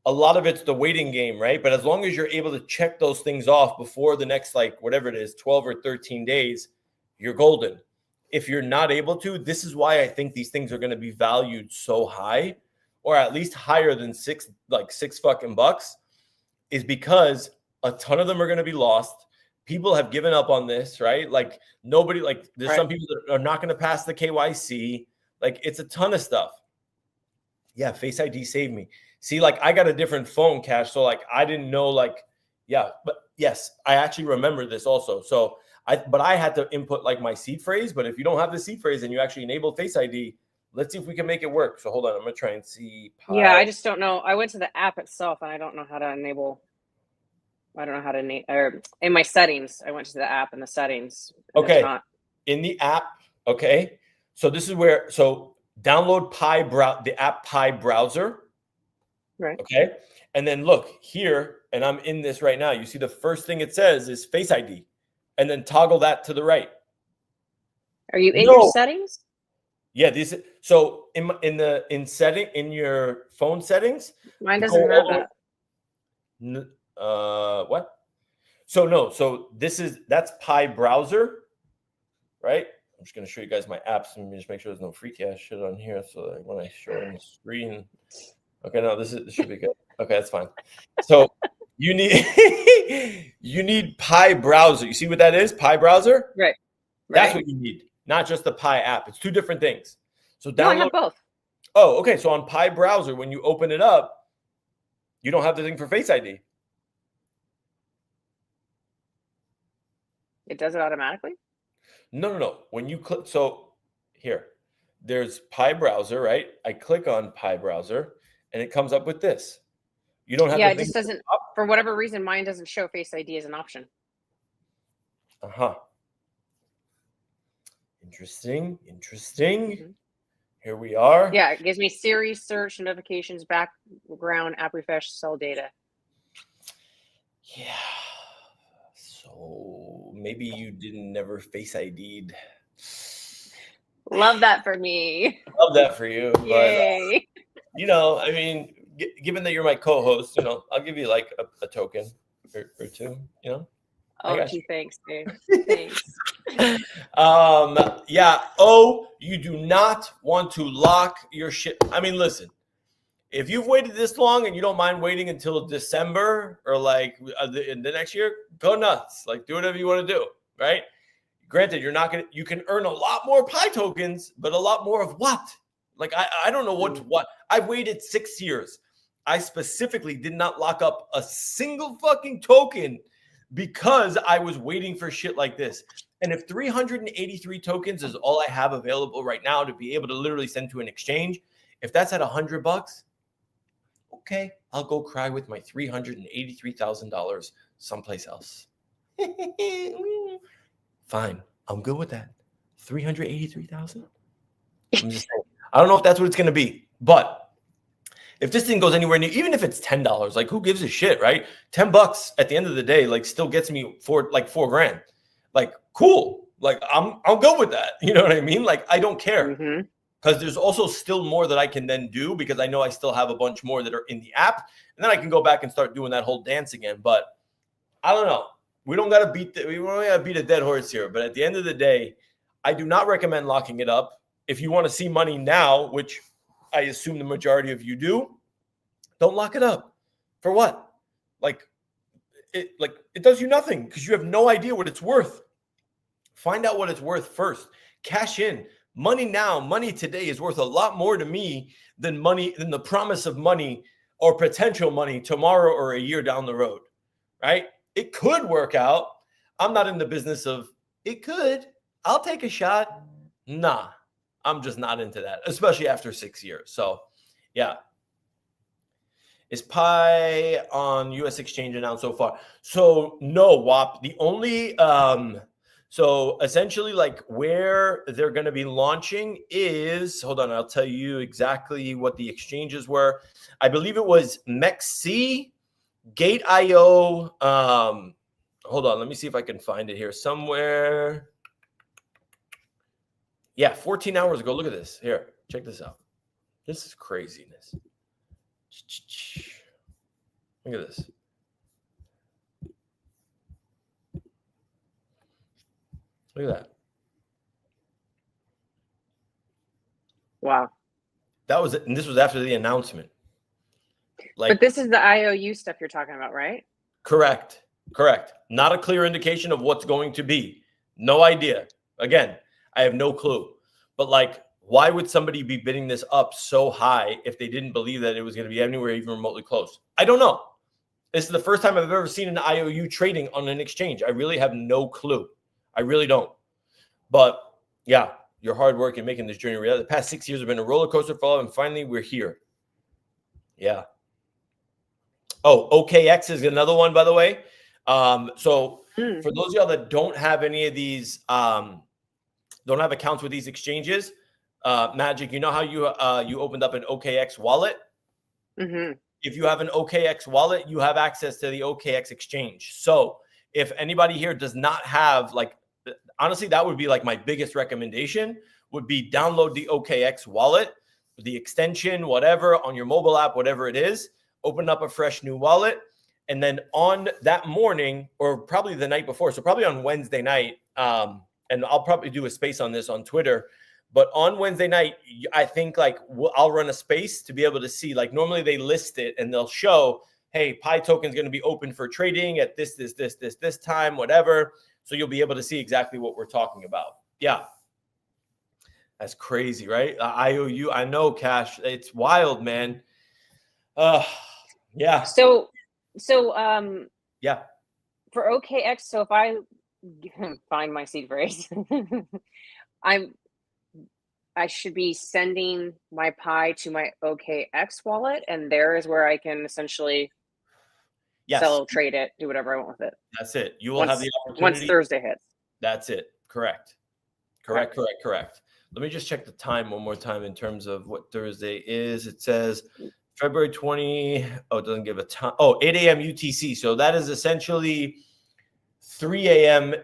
A lot of it's the waiting game, right? But as long as you're able to check those things off before the next, like, whatever it is, 12 or 13 days, you're golden. If you're not able to, this is why I think these things are going to be valued so high, or at least higher than $6 fucking bucks, is because a ton of them are going to be lost. People have given up on this, right? Like, nobody, like, there's some people that are not going to pass the KYC. Like, it's a ton of stuff. Yeah, Face ID saved me. See, like, I got a different phone, Cash, so, like, I didn't know, like, yeah, but yes, I actually remember this also. So I had to input, like, my seed phrase, but if you don't have the seed phrase and you actually enable Face ID, let's see if we can make it work. So hold on, I'm gonna try and see. Yeah, I just don't know. I went to the app itself, and I don't know how to enable. I don't know how to enable, or in my settings, I went to the app and the settings. Okay, in the app, okay. So this is where, so download the app Pi browser. Right. Okay. And then look here, and I'm in this right now. You see the first thing it says is Face ID, and then toggle that to the right. Are you in your settings? Yeah, so in your phone settings. Mine doesn't have that. What? So no, so that's Pi browser, right? I'm just gonna show you guys my apps and just make sure there's no freak ass shit on here. So that when I show on the screen. Okay, no, this should be good. Okay, that's fine. So you need Pi browser. You see what that is? Pi browser? Right. That's what you need, not just the Pi app. It's two different things. So download. No, I have both. Oh, okay. So on Pi browser, when you open it up, you don't have the thing for Face ID. It does it automatically? No. When you click, so here, there's Pi browser, right? I click on Pi browser and it comes up with this. You don't have Yeah, the it thing. just doesn't, for whatever reason, mine doesn't show Face ID as an option. Uh-huh. Interesting. Mm-hmm. Here we are. Yeah, it gives me Siri, search, notifications, background, app refresh, sell data. Yeah. So maybe you didn't never Face ID'd. Love that for me. Love that for you. Yay. But, I mean, given that you're my co-host, I'll give you like a token or two, I Oh, got gee, you. thanks, Dave. Thanks. Yeah. Oh, you do not want to lock your shit. I mean, listen, if you've waited this long and you don't mind waiting until December or like in the next year, go nuts. Like, do whatever you want to do, right? Granted, you can earn a lot more Pi tokens, but a lot more of what? Like, I don't know what. I waited 6 years. I specifically did not lock up a single fucking token because I was waiting for shit like this. And if 383 tokens is all I have available right now to be able to literally send to an exchange, if that's at $100, okay, I'll go cry with my $383,000 someplace else. Fine, I'm good with that. 383,000. I'm just saying. I don't know if that's what it's going to be, but if this thing goes anywhere near, even if it's $10, like who gives a shit, right? $10 at the end of the day, like still gets me for like $4,000. Like cool. Like I'm good with that. You know what I mean? Like I don't care because there's also still more that I can then do because I know I still have a bunch more that are in the app, and then I can go back and start doing that whole dance again. But I don't know. We don't gotta beat a dead horse here. But at the end of the day, I do not recommend locking it up. If you want to see money now, which I assume the majority of you do, don't lock it up. For what? Like it does you nothing because you have no idea what it's worth. Find out what it's worth first. Cash in. Money now, money today is worth a lot more to me than the promise of money or potential money tomorrow or a year down the road. Right? It could work out. I'm not in the business of it could. I'll take a shot. Nah, I'm just not into that, especially after 6 years. So, yeah. Is Pi on US exchange announced so far? So, no, WAP. The only, so essentially, like where they're going to be launching is, hold on, I'll tell you exactly what the exchanges were. I believe it was MEXC, Gate.io. Hold on, let me see if I can find it here somewhere. Yeah, 14 hours ago. Look at this. Here, check this out. This is craziness. Look at this. Look at that. Wow. That was it, and this was after the announcement. But this is the IOU stuff you're talking about, right? Correct. Not a clear indication of what's going to be. No idea. Again, I have no clue. But like, why would somebody be bidding this up so high if they didn't believe that it was going to be anywhere even remotely close? I don't know. This is the first time I've ever seen an IOU trading on an exchange. I really have no clue. I really don't. But yeah, your hard work in making this journey reality. The past 6 years have been a roller coaster for all, and finally we're here. Yeah. Oh, OKX is another one, by the way. So for those of y'all that don't have any of these, don't have accounts with these exchanges, Magic, you know how you opened up an OKX wallet? If you have an OKX wallet, you have access to the OKX exchange. So if anybody here does not have, like, honestly, that would be like my biggest recommendation would be download the OKX wallet, the extension, whatever, on your mobile app, whatever it is, open up a fresh new wallet. And then on that morning, or probably the night before, so probably on Wednesday night, and I'll probably do a space on this on Twitter, but on Wednesday night, I think like I'll run a space to be able to see, like normally they list it and they'll show, hey, Pi token is going to be open for trading at this time, whatever. So you'll be able to see exactly what we're talking about. Yeah. That's crazy, right? IOU, I know, Cash. It's wild, man. Yeah. So Yeah. for OKX, so if I find my seed phrase, I should be sending my Pi to my OKX wallet, and there is where I can essentially sell, trade it, do whatever I want with it. That's it. You will have the opportunity. Once Thursday hits. That's it. Correct. Correct. Let me just check the time one more time in terms of what Thursday is. It says February 20. Oh, it doesn't give a time. Oh, 8 a.m. UTC. So that is essentially 3 a.m.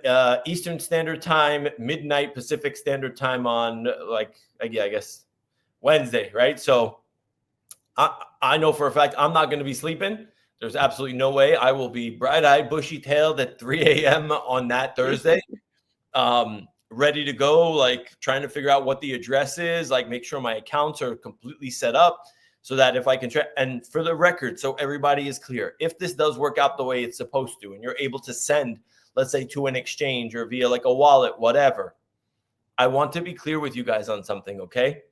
Eastern Standard Time, midnight Pacific Standard Time on I guess Wednesday, right? So I know for a fact I'm not going to be sleeping. There's absolutely no way. I will be bright-eyed, bushy-tailed at 3 a.m. on that Thursday, ready to go, like trying to figure out what the address is, like make sure my accounts are completely set up so that if I can and for the record, so everybody is clear, if this does work out the way it's supposed to and you're able to send, let's say, to an exchange or via like a wallet, whatever, I want to be clear with you guys on something, okay?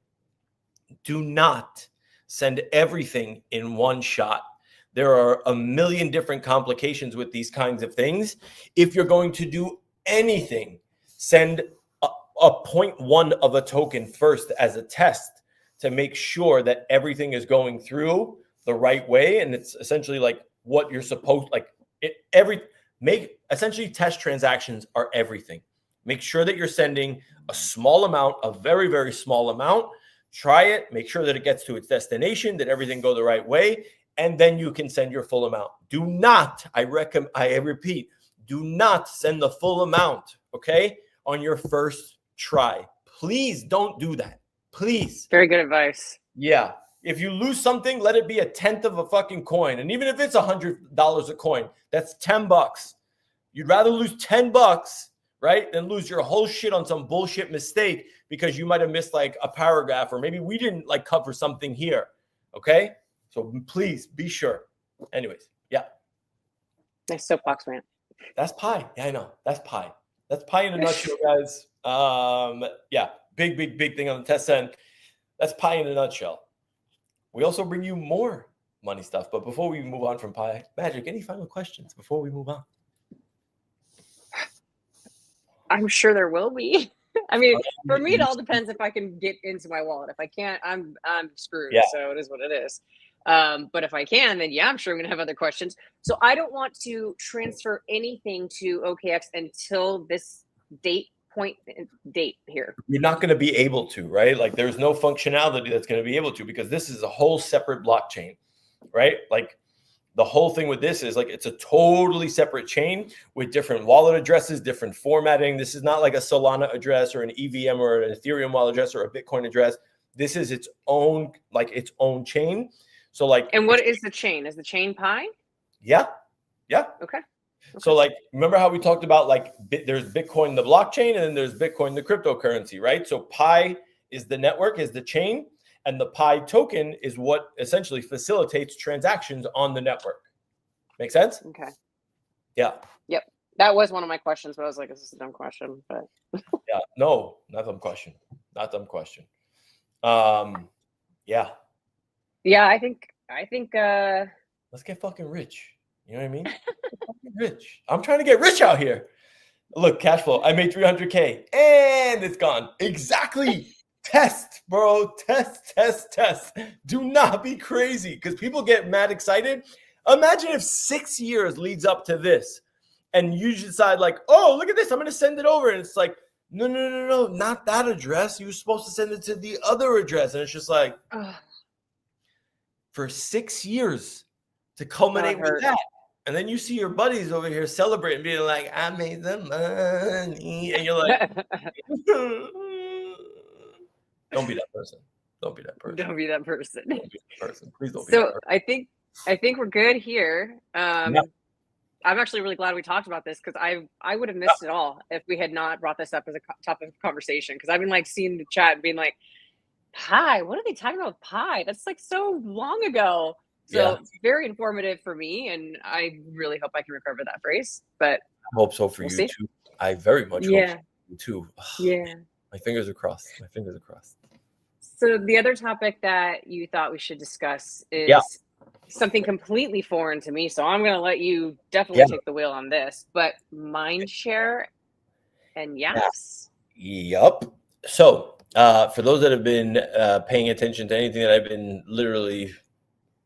Do not send everything in one shot. There are a million different complications with these kinds of things. If you're going to do anything, send a 0.1 of a token first as a test to make sure that everything is going through the right way. And it's essentially like what you're supposed, essentially test transactions are everything. Make sure that you're sending a small amount, a very, very small amount. Try it, make sure that it gets to its destination, that everything go the right way, and then you can send your full amount. Do not, I repeat, do not send the full amount, okay, on your first try. Please don't do that. Please. Very good advice. Yeah. If you lose something, let it be 1/10 of a fucking coin. And even if it's $100 a coin, that's $10. You'd rather lose $10, right, than lose your whole shit on some bullshit mistake because you might have missed like a paragraph, or maybe we didn't like cover something here. Okay. So please be sure. Anyways, yeah. Nice soapbox rant. That's Pi. Yeah, I know. That's Pi. That's Pi in a nutshell, guys. Yeah, big thing on the test end. That's Pi in a nutshell. We also bring you more money stuff. But before we move on from Pi, Magic, any final questions before we move on? I'm sure there will be. I mean, for me, it all depends if I can get into my wallet. If I can't, I'm screwed. Yeah. So it is what it is. But if I can, then yeah, I'm sure I'm gonna have other questions. So I don't want to transfer anything to OKX until this date here. You're not going to be able to, right? Like there's no functionality that's going to be able to, because this is a whole separate blockchain, right? Like the whole thing with this is like it's a totally separate chain with different wallet addresses, different formatting. This is not like a Solana address or an EVM or an Ethereum wallet address or a Bitcoin address. This is its own chain. So like, and what is the chain? Is the chain Pi? Yeah. Okay. So like, remember how we talked about like there's Bitcoin, the blockchain, and then there's Bitcoin, the cryptocurrency, right? So Pi is the network, is the chain, and the Pi token is what essentially facilitates transactions on the network. Make sense? Okay. Yeah. Yep. That was one of my questions, but I was like, this is a dumb question, but yeah, no, not dumb question. Yeah. Yeah, I think let's get fucking rich. You know what I mean? Rich. I'm trying to get rich out here. Look, cash flow. I made 300K and it's gone. Exactly. Test, bro. Test. Do not be crazy, because people get mad excited. Imagine if 6 years leads up to this and you decide like, oh, look at this, I'm going to send it over. And it's like, no, not that address. You were supposed to send it to the other address. And it's just like, for 6 years to culminate with that. And then you see your buddies over here celebrating, being like, I made the money. And you're like, don't be that person. Please don't be that person. I think we're good here. I'm actually really glad we talked about this, because I would have missed it all if we had not brought this up as a topic of conversation. Because I've been like seeing the chat and being like, Pi, what are they talking about with Pi? That's like so long ago. So very informative for me, and I really hope I can recover that phrase. But I hope so for you too. I very much hope so for you too. Yeah. My fingers are crossed. My fingers are crossed. So the other topic that you thought we should discuss Yeah. is something completely foreign to me. So I'm going to let you definitely take the wheel on this, but Mindshare and Yaps. Yup. So for those that have been paying attention to anything that I've been literally,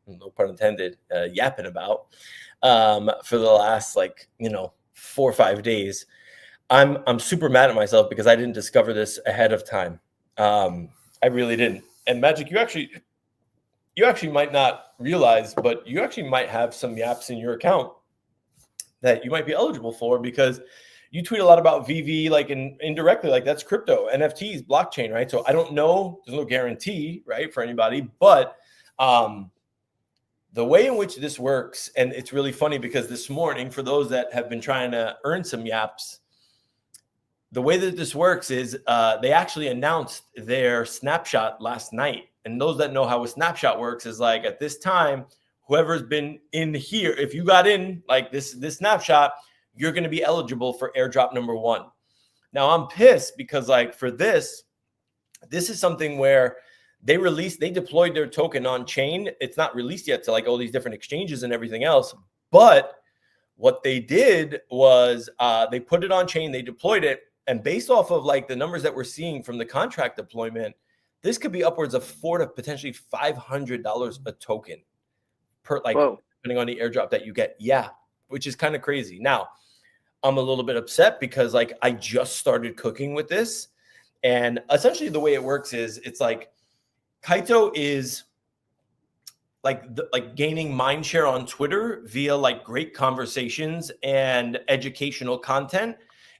no pun intended, yapping about for the last 4 or 5 days, I'm super mad at myself because I didn't discover this ahead of time. I really didn't. And Magic, you actually might not realize, but you actually might have some yaps in your account that you might be eligible for, because you tweet a lot about VV, like indirectly, like that's crypto, NFTs, blockchain, right? So I don't know, there's no guarantee, right, for anybody, but the way in which this works, and it's really funny because this morning, for those that have been trying to earn some yaps, the way that this works is they actually announced their snapshot last night. And those that know how a snapshot works is like at this time, whoever's been in here, if you got in like this snapshot, you're going to be eligible for airdrop number 1. Now I'm pissed because like for this is something where they deployed their token on chain. It's not released yet to like all these different exchanges and everything else. But what they did was they put it on chain, they deployed it. And based off of like the numbers that we're seeing from the contract deployment, this could be upwards of $400 to potentially $500 a token per, like, Whoa. depending on the airdrop that you get. Yeah, which is kind of crazy. Now, I'm a little bit upset because like I just started cooking with this. And essentially the way it works is it's like Kaito is like gaining mindshare on Twitter via like great conversations and educational content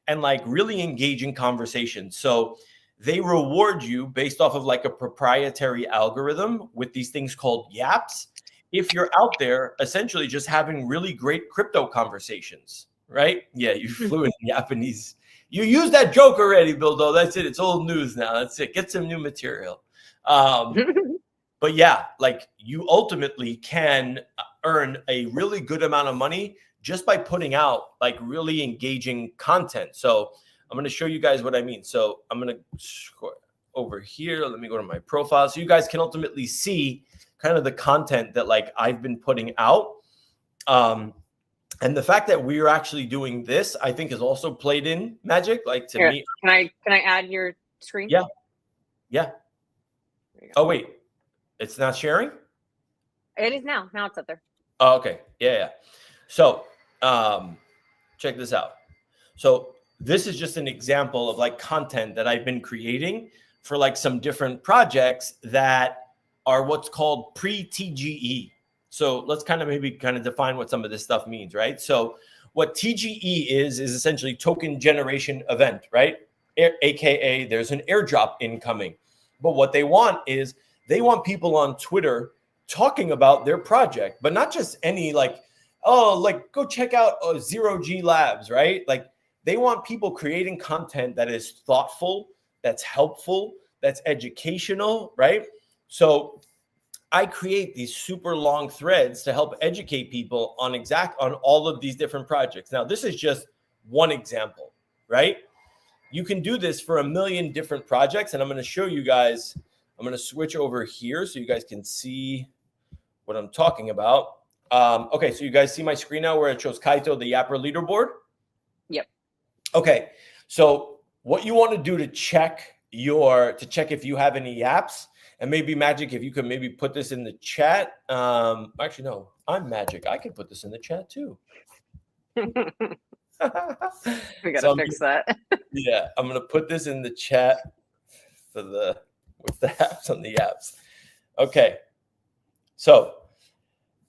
and like really engaging conversations. So they reward you based off of like a proprietary algorithm with these things called yaps. If you're out there essentially just having really great crypto conversations, right? Yeah, you flew in Japanese. You used that joke already, Bildo. That's it. It's old news now. That's it. Get some new material. But yeah, like you ultimately can earn a really good amount of money just by putting out like really engaging content. So I'm going to show you guys what I mean. So I'm going to scroll over here. Let me go to my profile so you guys can ultimately see kind of the content that like I've been putting out. And the fact that we're actually doing this, I think, is also played in Magic. Like to me, can I add your screen? Yeah. Oh wait, it's not sharing. It is now. Now it's up there. Oh, okay. Yeah. So check this out. So this is just an example of like content that I've been creating for like some different projects that are what's called pre-TGE. So let's kind of define what some of this stuff means, right? So what TGE is essentially token generation event, right? AKA there's an airdrop incoming. But what they want is they want people on Twitter talking about their project, but not just any like, oh, like go check out Zero G Labs, right? Like they want people creating content that is thoughtful, that's helpful, that's educational, right? So I create these super long threads to help educate people on all of these different projects. Now, this is just one example, right? You can do this for a million different projects. And I'm going to show you guys, I'm going to switch over here so you guys can see what I'm talking about. Okay, so you guys see my screen now where it shows Kaito, the Yapper leaderboard? Yep. Okay, so what you want to do to check if you have any yaps, and maybe Magic, if you could maybe put this in the chat. Actually, no, I'm Magic. I can put this in the chat too. We gotta fix that. Yeah, I'm gonna put this in the chat for what's the apps on the apps. Okay, so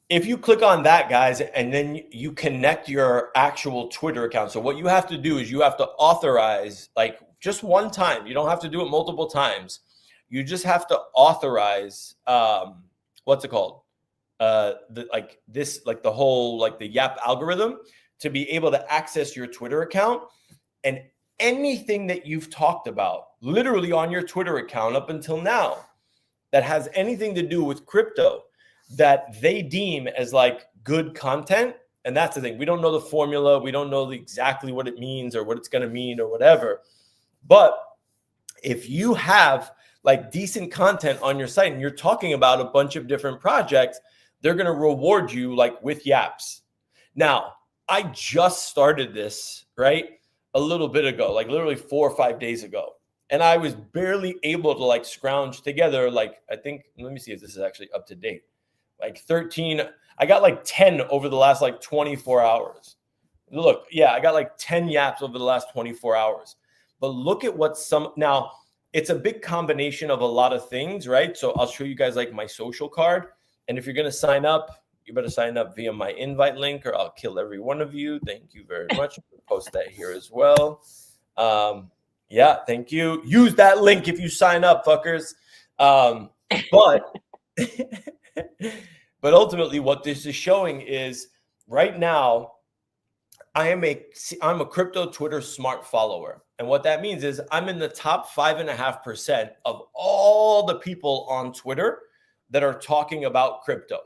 if you click on that, guys, and then you connect your actual Twitter account. So what you have to do is you have to authorize like just one time. You don't have to do it multiple times. You just have to authorize what's it called? The Yap algorithm to be able to access your Twitter account, and anything that you've talked about literally on your Twitter account up until now that has anything to do with crypto that they deem as like good content. And that's the thing. We don't know the formula. We don't know exactly what it means or what it's going to mean or whatever. But if you have like decent content on your site and you're talking about a bunch of different projects, they're going to reward you like with Yaps. Now, I just started this, right? A little bit ago, like literally 4 or 5 days ago. And I was barely able to like scrounge together. Like, I think, let me see if this is actually up to date. Like 13, I got like 10 over the last like 24 hours. Look, yeah, I got like 10 Yaps over the last 24 hours. But look at what now it's a big combination of a lot of things, right? So I'll show you guys like my social card. And if you're going to sign up, you better sign up via my invite link or I'll kill every one of you. Thank you very much. I'll post that here as well. Yeah, thank you. Use that link if you sign up, fuckers. But but ultimately what this is showing is right now, I'm a crypto Twitter smart follower. And what that means is I'm in the top 5.5% of all the people on Twitter that are talking about crypto.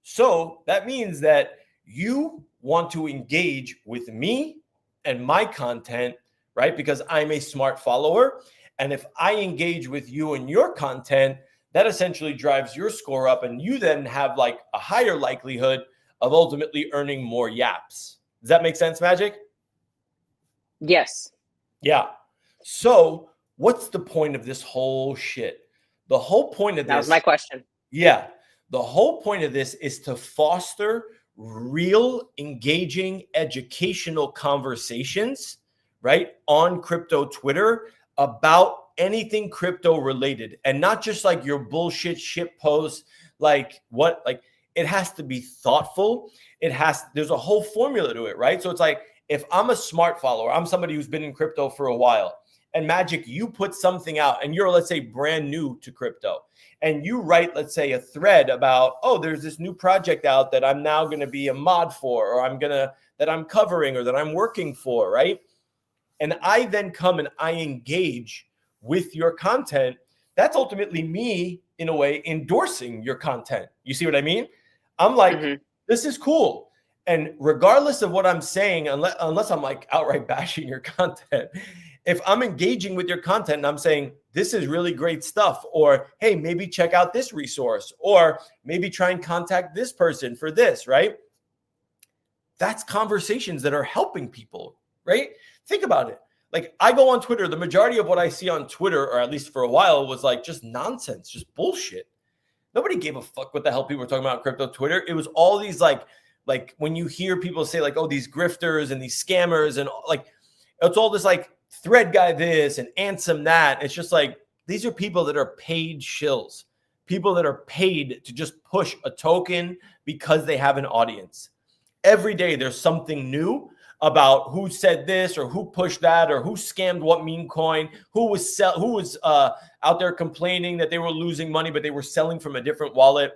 So that means that you want to engage with me and my content, right? Because I'm a smart follower. And if I engage with you and your content, that essentially drives your score up. And you then have like a higher likelihood of ultimately earning more Yaps. Does that make sense, Magic? Yes. Yeah. So what's the point of this whole shit? The whole point of this. That was my question. Yeah. The whole point of this is to foster real, engaging, educational conversations, right, on crypto Twitter about anything crypto related, and not just like your bullshit shit posts. Like what? Like it has to be thoughtful. There's a whole formula to it, right? So it's like if I'm a smart follower, I'm somebody who's been in crypto for a while, and Magic, you put something out, and you're, let's say, brand new to crypto. And you write, let's say, a thread about, oh, there's this new project out that I'm now going to be a mod for, or that I'm covering, or that I'm working for, right? And I then come and I engage with your content. That's ultimately me, in a way, endorsing your content. You see what I mean? I'm like, This is cool. And regardless of what I'm saying, unless I'm like outright bashing your content, if I'm engaging with your content and I'm saying, this is really great stuff, or, hey, maybe check out this resource, or maybe try and contact this person for this, right? That's conversations that are helping people, right? Think about it. Like I go on Twitter, the majority of what I see on Twitter, or at least for a while, was like just nonsense, just bullshit. Nobody gave a fuck what the hell people were talking about on crypto Twitter. It was all these like when you hear people say like, oh, these grifters and these scammers, and like, it's all this like thread guy this and Ansem that. It's just like, these are people that are paid shills, people that are paid to just push a token because they have an audience. Every day there's something new about who said this or who pushed that or who scammed what meme coin, who was out there complaining that they were losing money, but they were selling from a different wallet.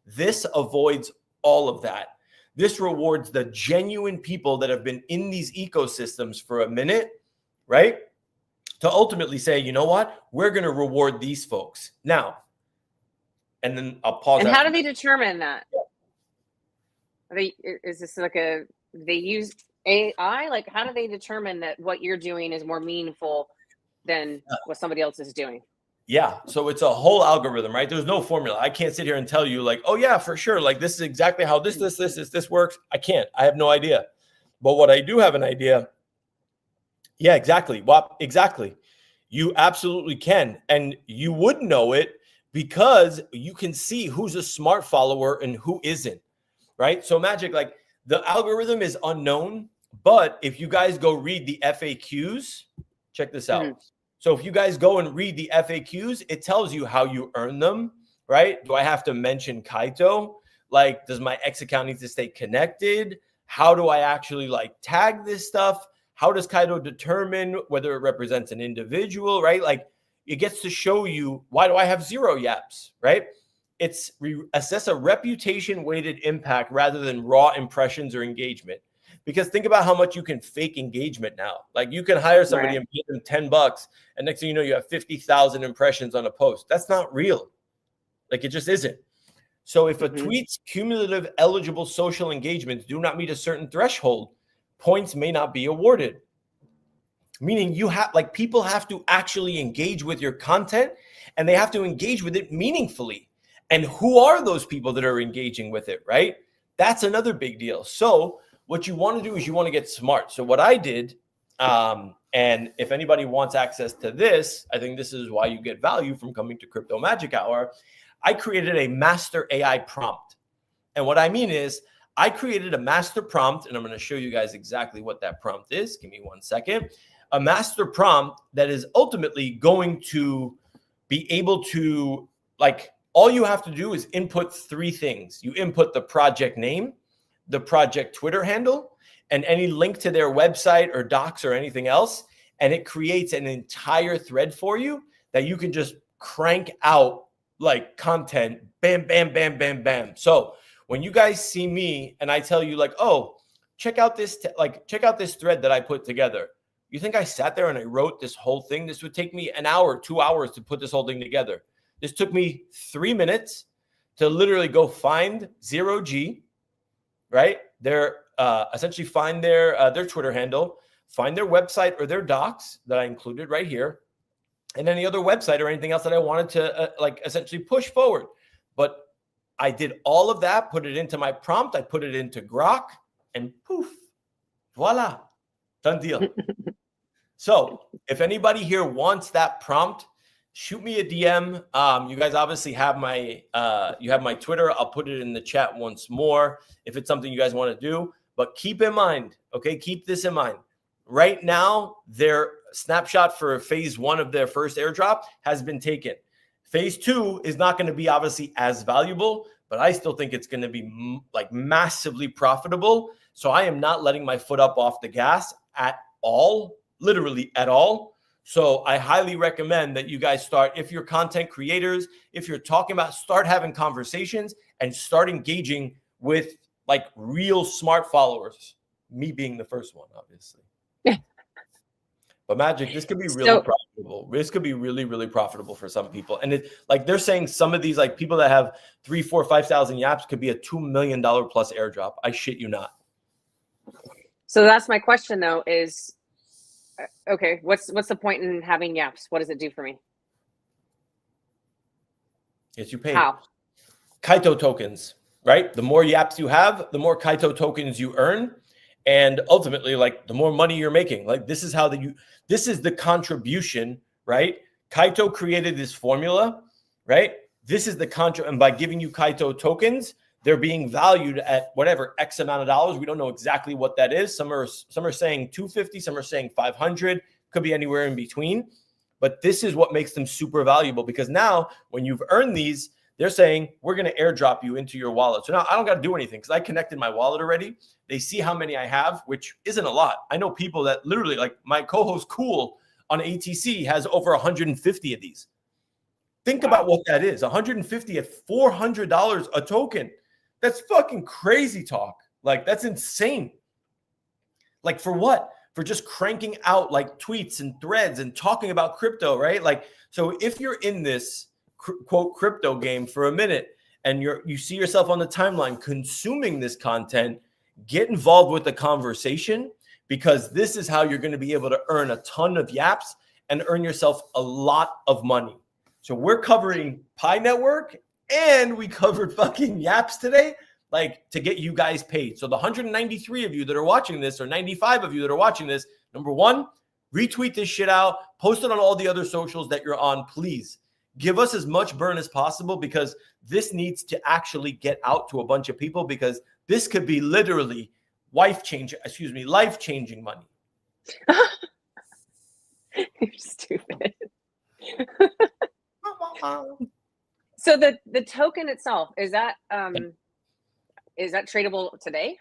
This avoids all of that. This rewards the genuine people that have been in these ecosystems for a minute, right? To ultimately say, you know what? We're going to reward these folks. Now, and then I'll pause. And how do they determine that? Is this like they use AI? Like, how do they determine that what you're doing is more meaningful than what somebody else is doing? Yeah. So it's a whole algorithm, right? There's no formula. I can't sit here and tell you like, oh yeah, for sure. Like this is exactly how this works. I can't. I have no idea. But what I do have an idea. Yeah, exactly. Well, exactly. You absolutely can. And you would know it because you can see who's a smart follower and who isn't, right? So Magic, like the algorithm is unknown, but if you guys go read the FAQs, check this out. So if you guys go and read the FAQs, it tells you how you earn them, right? Do I have to mention Kaito? Like, does my X account need to stay connected? How do I actually like tag this stuff? How does Kaito determine whether it represents an individual, right? Like it gets to show you, why do I have 0 Yaps, right? It's assess a reputation weighted impact rather than raw impressions or engagement. Because think about how much you can fake engagement now. Like you can hire somebody and pay them $10, and next thing you know, you have 50,000 impressions on a post. That's not real. Like it just isn't. So if a tweet's cumulative eligible social engagements do not meet a certain threshold, points may not be awarded. meaning you have like people have to actually engage with your content and they have to engage with it meaningfully. And who are those people that are engaging with it, right? That's another big deal. So what you want to do is you want to get smart. So what I did, and if anybody wants access to this, I think this is why you get value from coming to Crypto Magic Hour. I created a master AI prompt. And what I mean is I created a master prompt, and I'm going to show you guys exactly what that prompt is. Give me 1 second. A master prompt that is ultimately going to be able to, like, all you have to do is input 3 things. You input the project name, the project Twitter handle, and any link to their website or docs or anything else. And it creates an entire thread for you that you can just crank out like content, bam, bam, bam, bam, bam. So when you guys see me and I tell you like, oh, check out this thread that I put together. You think I sat there and I wrote this whole thing? This would take me an hour, 2 hours to put this whole thing together. This took me 3 minutes to literally go find 0G, right? Essentially find their Twitter handle, find their website or their docs that I included right here, and any other website or anything else that I wanted to essentially push forward. But I did all of that, put it into my prompt, I put it into Grok, and poof, voila, done deal. So if anybody here wants that prompt, shoot me a DM. You guys obviously have my Twitter. I'll put it in the chat once more if it's something you guys want to do. But keep in mind, okay, keep this in mind. Right now, their snapshot for phase 1 of their first airdrop has been taken. Phase 2 is not going to be obviously as valuable, but I still think it's going to be like massively profitable. So I am not letting my foot up off the gas at all, literally at all. So I highly recommend that you guys start, if you're content creators, if you're talking about, start having conversations and start engaging with like real smart followers, me being the first one, obviously. But Magic, this could be really profitable. This could be really, really profitable for some people. And it, like they're saying some of these like people that have 3, 4, 5,000 yaps could be a $2 million plus airdrop. I shit you not. So that's my question though is, okay, what's the point in having yaps? What does it do for me? Yes, you pay. How? Kaito tokens, right? The more yaps you have, the more Kaito tokens you earn. And ultimately, like the more money you're making, like this is how this is the contribution, right? Kaito created this formula, right? This is the and by giving you Kaito tokens, they're being valued at whatever X amount of dollars. We don't know exactly what that is. Some are saying 250, some are saying 500, could be anywhere in between. But this is what makes them super valuable because now when you've earned these, they're saying, we're going to airdrop you into your wallet. So now I don't got to do anything because I connected my wallet already. They see how many I have, which isn't a lot. I know people that literally, like my co-host Cool on ATC has over 150 of these. Think about what that is. 150 at $400 a token. That's fucking crazy talk. Like that's insane. Like for what? For just cranking out like tweets and threads and talking about crypto, right? Like, so if you're in this quote crypto game for a minute and you see yourself on the timeline consuming this content, get involved with the conversation because this is how you're going to be able to earn a ton of yaps and earn yourself a lot of money. So we're covering Pi Network and we covered fucking yaps today, like to get you guys paid. So the 193 of you that are watching this or 95 of you that are watching this, number one, retweet this shit out, post it on all the other socials that you're on, please. Give us as much burn as possible because this needs to actually get out to a bunch of people because this could be literally life-changing money. You're stupid. So the token itself, is that tradable today?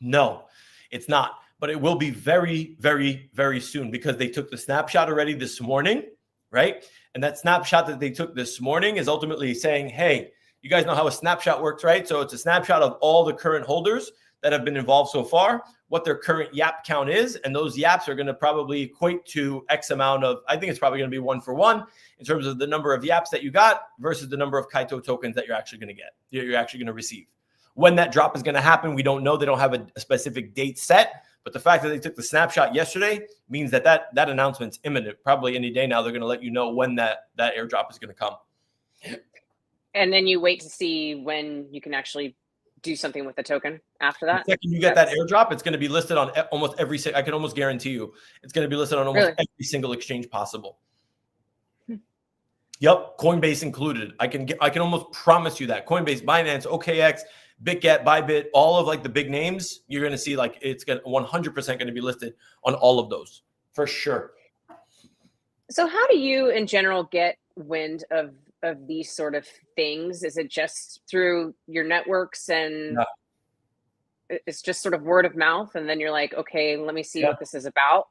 No, it's not. But it will be very, very, very soon because they took the snapshot already this morning, right? And that snapshot that they took this morning is ultimately saying, hey, you guys know how a snapshot works, right? So it's a snapshot of all the current holders that have been involved so far, what their current yap count is. And those yaps are going to probably equate to X amount of, I think it's probably going to be 1 for 1 in terms of the number of yaps that you got versus the number of Kaito tokens that you're actually going to get, you're actually going to receive. When that drop is going to happen, we don't know. They don't have a specific date set. But the fact that they took the snapshot yesterday means that announcement's imminent. Probably any day now they're going to let you know when that airdrop is going to come. And then you wait to see when you can actually do something with the token after that. The second you get that airdrop, it's going to be listed on almost every. I can almost guarantee you, it's going to be listed on almost every single exchange possible. Yep, Coinbase included. I can almost promise you that Coinbase, Binance, OKX, BitGet, Bybit, all of like the big names, you're going to see like it's going 100% going to be listed on all of those for sure. So how do you in general get wind of these sort of things? Is it just through your networks and it's just sort of word of mouth, and then you're like, okay, let me see what this is about?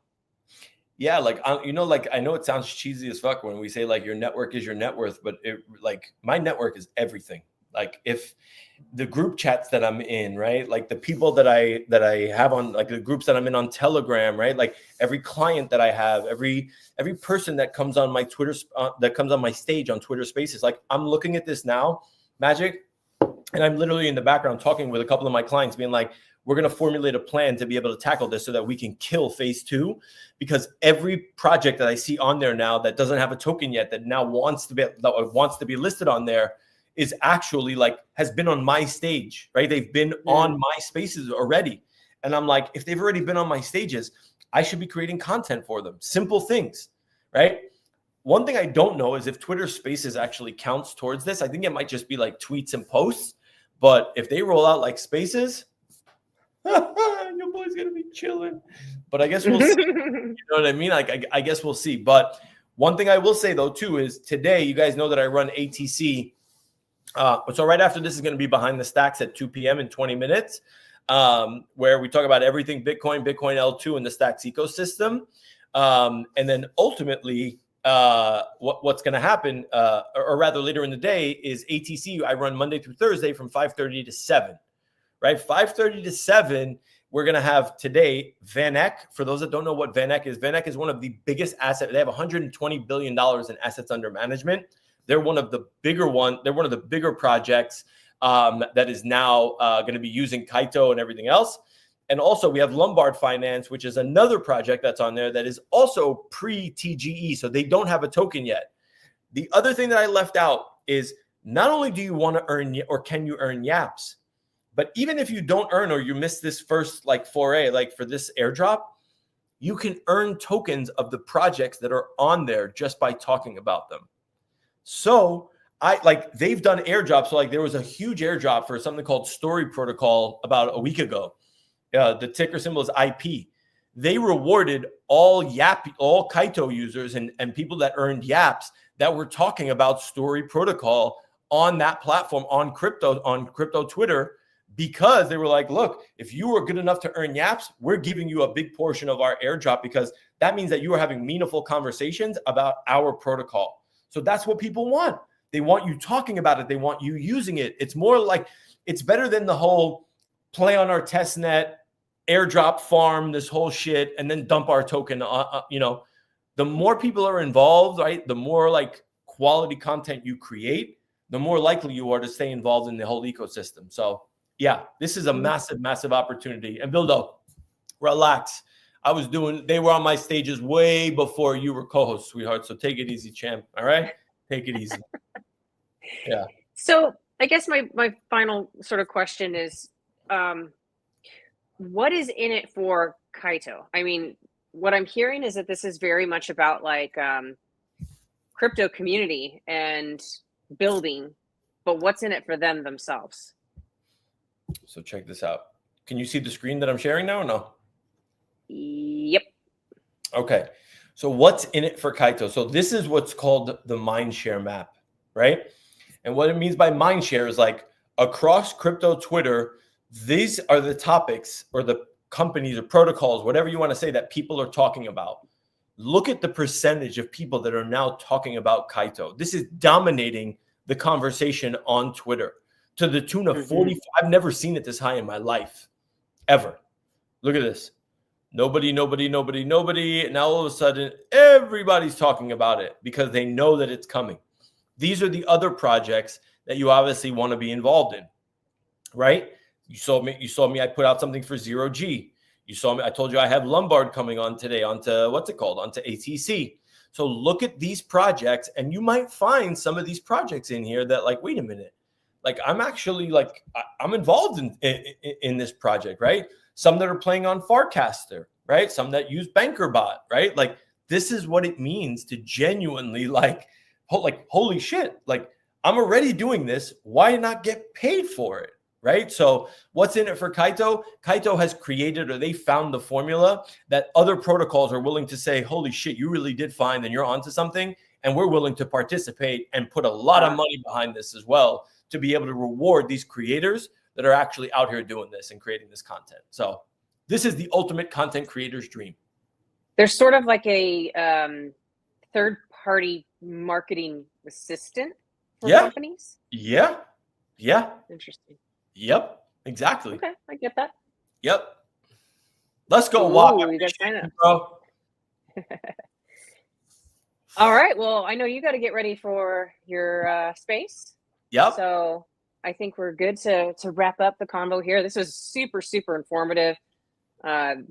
Yeah, like like I know it sounds cheesy as fuck when we say like your network is your net worth, but like my network is everything. Like if the group chats that I'm in, right? Like the people that I have on like the groups that I'm in on Telegram, right? Like every client that I have, every person that comes on my Twitter that comes on my stage on Twitter Spaces. Like I'm looking at this now, Magic, and I'm literally in the background talking with a couple of my clients, being like, we're going to formulate a plan to be able to tackle this so that we can kill phase 2, because every project that I see on there now that doesn't have a token yet, that now wants to be listed on there, is actually like has been on my stage, right? They've been on my spaces already. And I'm like, if they've already been on my stages, I should be creating content for them. Simple things, right? One thing I don't know is if Twitter Spaces actually counts towards this. I think it might just be like tweets and posts. But if they roll out like Spaces, your boy's gonna be chilling. But I guess we'll see. You know what I mean? Like I guess we'll see. But one thing I will say though too is today, you guys know that I run ATC. So right after this is going to be Behind the Stacks at 2 p.m. in 20 minutes, where we talk about everything Bitcoin, Bitcoin L2, and the Stacks ecosystem. And then ultimately, what's going to happen, or rather later in the day, is ATC. I run Monday through Thursday from 5:30 to 7. Right, 5:30 to 7. We're going to have today VanEck. For those that don't know what VanEck is one of the biggest assets. They have $120 billion in assets under management. They're one of the bigger projects that is now going to be using Kaito and everything else. And also we have Lombard Finance, which is another project that's on there that is also pre-TGE. So they don't have a token yet. The other thing that I left out is not only do you want to earn or can you earn Yaps, but even if you don't earn or you miss this first like foray, like for this airdrop, you can earn tokens of the projects that are on there just by talking about them. So they've done airdrops. So like there was a huge airdrop for something called Story Protocol about a week ago. The ticker symbol is IP. They rewarded all Kaito users and people that earned Yaps that were talking about Story Protocol on that platform on crypto Twitter, because they were like, look, if you were good enough to earn Yaps, we're giving you a big portion of our airdrop, because that means that you are having meaningful conversations about our protocol. So that's what people want. They want you talking about it. They want you using it. It's more like, it's better than the whole play on our test net, airdrop farm, this whole shit, and then dump our token. The more people are involved, right? The more like quality content you create, the more likely you are to stay involved in the whole ecosystem. So yeah, this is a massive, massive opportunity. And Bildo, relax. They were on my stages way before you were co-host, sweetheart. So take it easy, champ. All right? Take it easy. Yeah. So I guess my final sort of question is, what is in it for Kaito? I mean, what I'm hearing is that this is very much about like crypto community and building, but what's in it for them themselves? So check this out. Can you see the screen that I'm sharing now or no? Yep. Okay. So what's in it for Kaito? So this is what's called the Mindshare map, right? And what it means by Mindshare is like across crypto Twitter, these are the topics or the companies or protocols, whatever you want to say, that people are talking about. Look at the percentage of people that are now talking about Kaito. This is dominating the conversation on Twitter to the tune of 40. I've never seen it this high in my life, ever. Look at this. Nobody. Now all of a sudden, everybody's talking about it because they know that it's coming. These are the other projects that you obviously want to be involved in, right? You saw me. I put out something for 0G. You saw me. I told you I have Lombard coming on today onto what's it called? Onto ATC. So look at these projects, and you might find some of these projects in here that like, wait a minute, like I'm actually like I'm involved in this project, right? Some that are playing on Farcaster, right? Some that use BankerBot, right? Like this is what it means to genuinely like holy shit, like I'm already doing this. Why not get paid for it? Right. So what's in it for Kaito? Kaito has created, or they found the formula that other protocols are willing to say, holy shit, you really did find and you're onto something. And we're willing to participate and put a lot of money behind this as well to be able to reward these creators that are actually out here doing this and creating this content. So this is the ultimate content creator's dream. There's sort of like a third-party marketing assistant for companies. Yeah. Interesting. Yep, exactly. Okay, I get that. Yep. Let's go. Ooh, you got bro. All right. Well, I know you got to get ready for your space. Yep. So I think we're good to wrap up the convo here. This was super, super informative.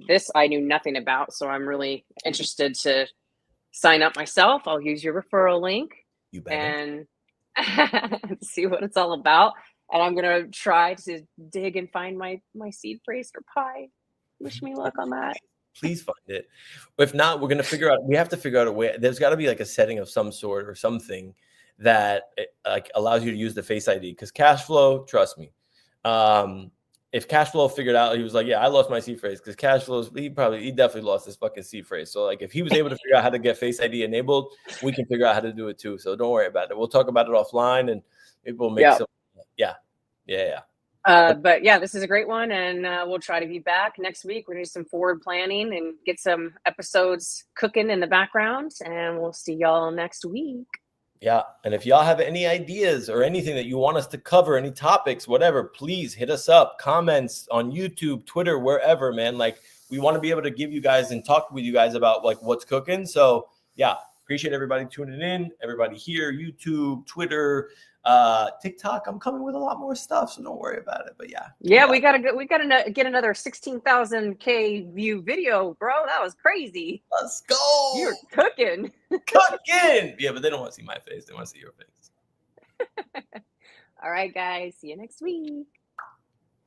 This I knew nothing about, so I'm really interested to sign up myself. I'll use your referral link and see what it's all about. And I'm gonna try to dig and find my seed phrase for pi. Wish me luck on that. Please find it. If not, we're gonna figure out. We have to figure out a way. There's got to be like a setting of some sort or something that like allows you to use the Face ID. Because Cashflow, trust me, if Cashflow figured out, he was like, yeah, I lost my seed phrase because Cashflow's he definitely lost his fucking seed phrase. So like if he was able to figure out how to get Face ID enabled, we can figure out how to do it too. So don't worry about it. We'll talk about it offline and maybe we'll make some. Yeah. But yeah, this is a great one, and we'll try to be back next week. We're gonna do some forward planning and get some episodes cooking in the background, and we'll see y'all next week. Yeah, and if y'all have any ideas or anything that you want us to cover, any topics, whatever, please hit us up. Comments on YouTube, Twitter, wherever, man. Like we want to be able to give you guys and talk with you guys about like what's cooking. So yeah, appreciate everybody tuning in. Everybody here, YouTube, Twitter. TikTok, I'm coming with a lot more stuff, so don't worry about it. But yeah, we gotta get another 16,000K view video, bro. That was crazy. Let's go. You're cooking. Yeah, but they don't want to see my face. They want to see your face. All right, guys. See you next week.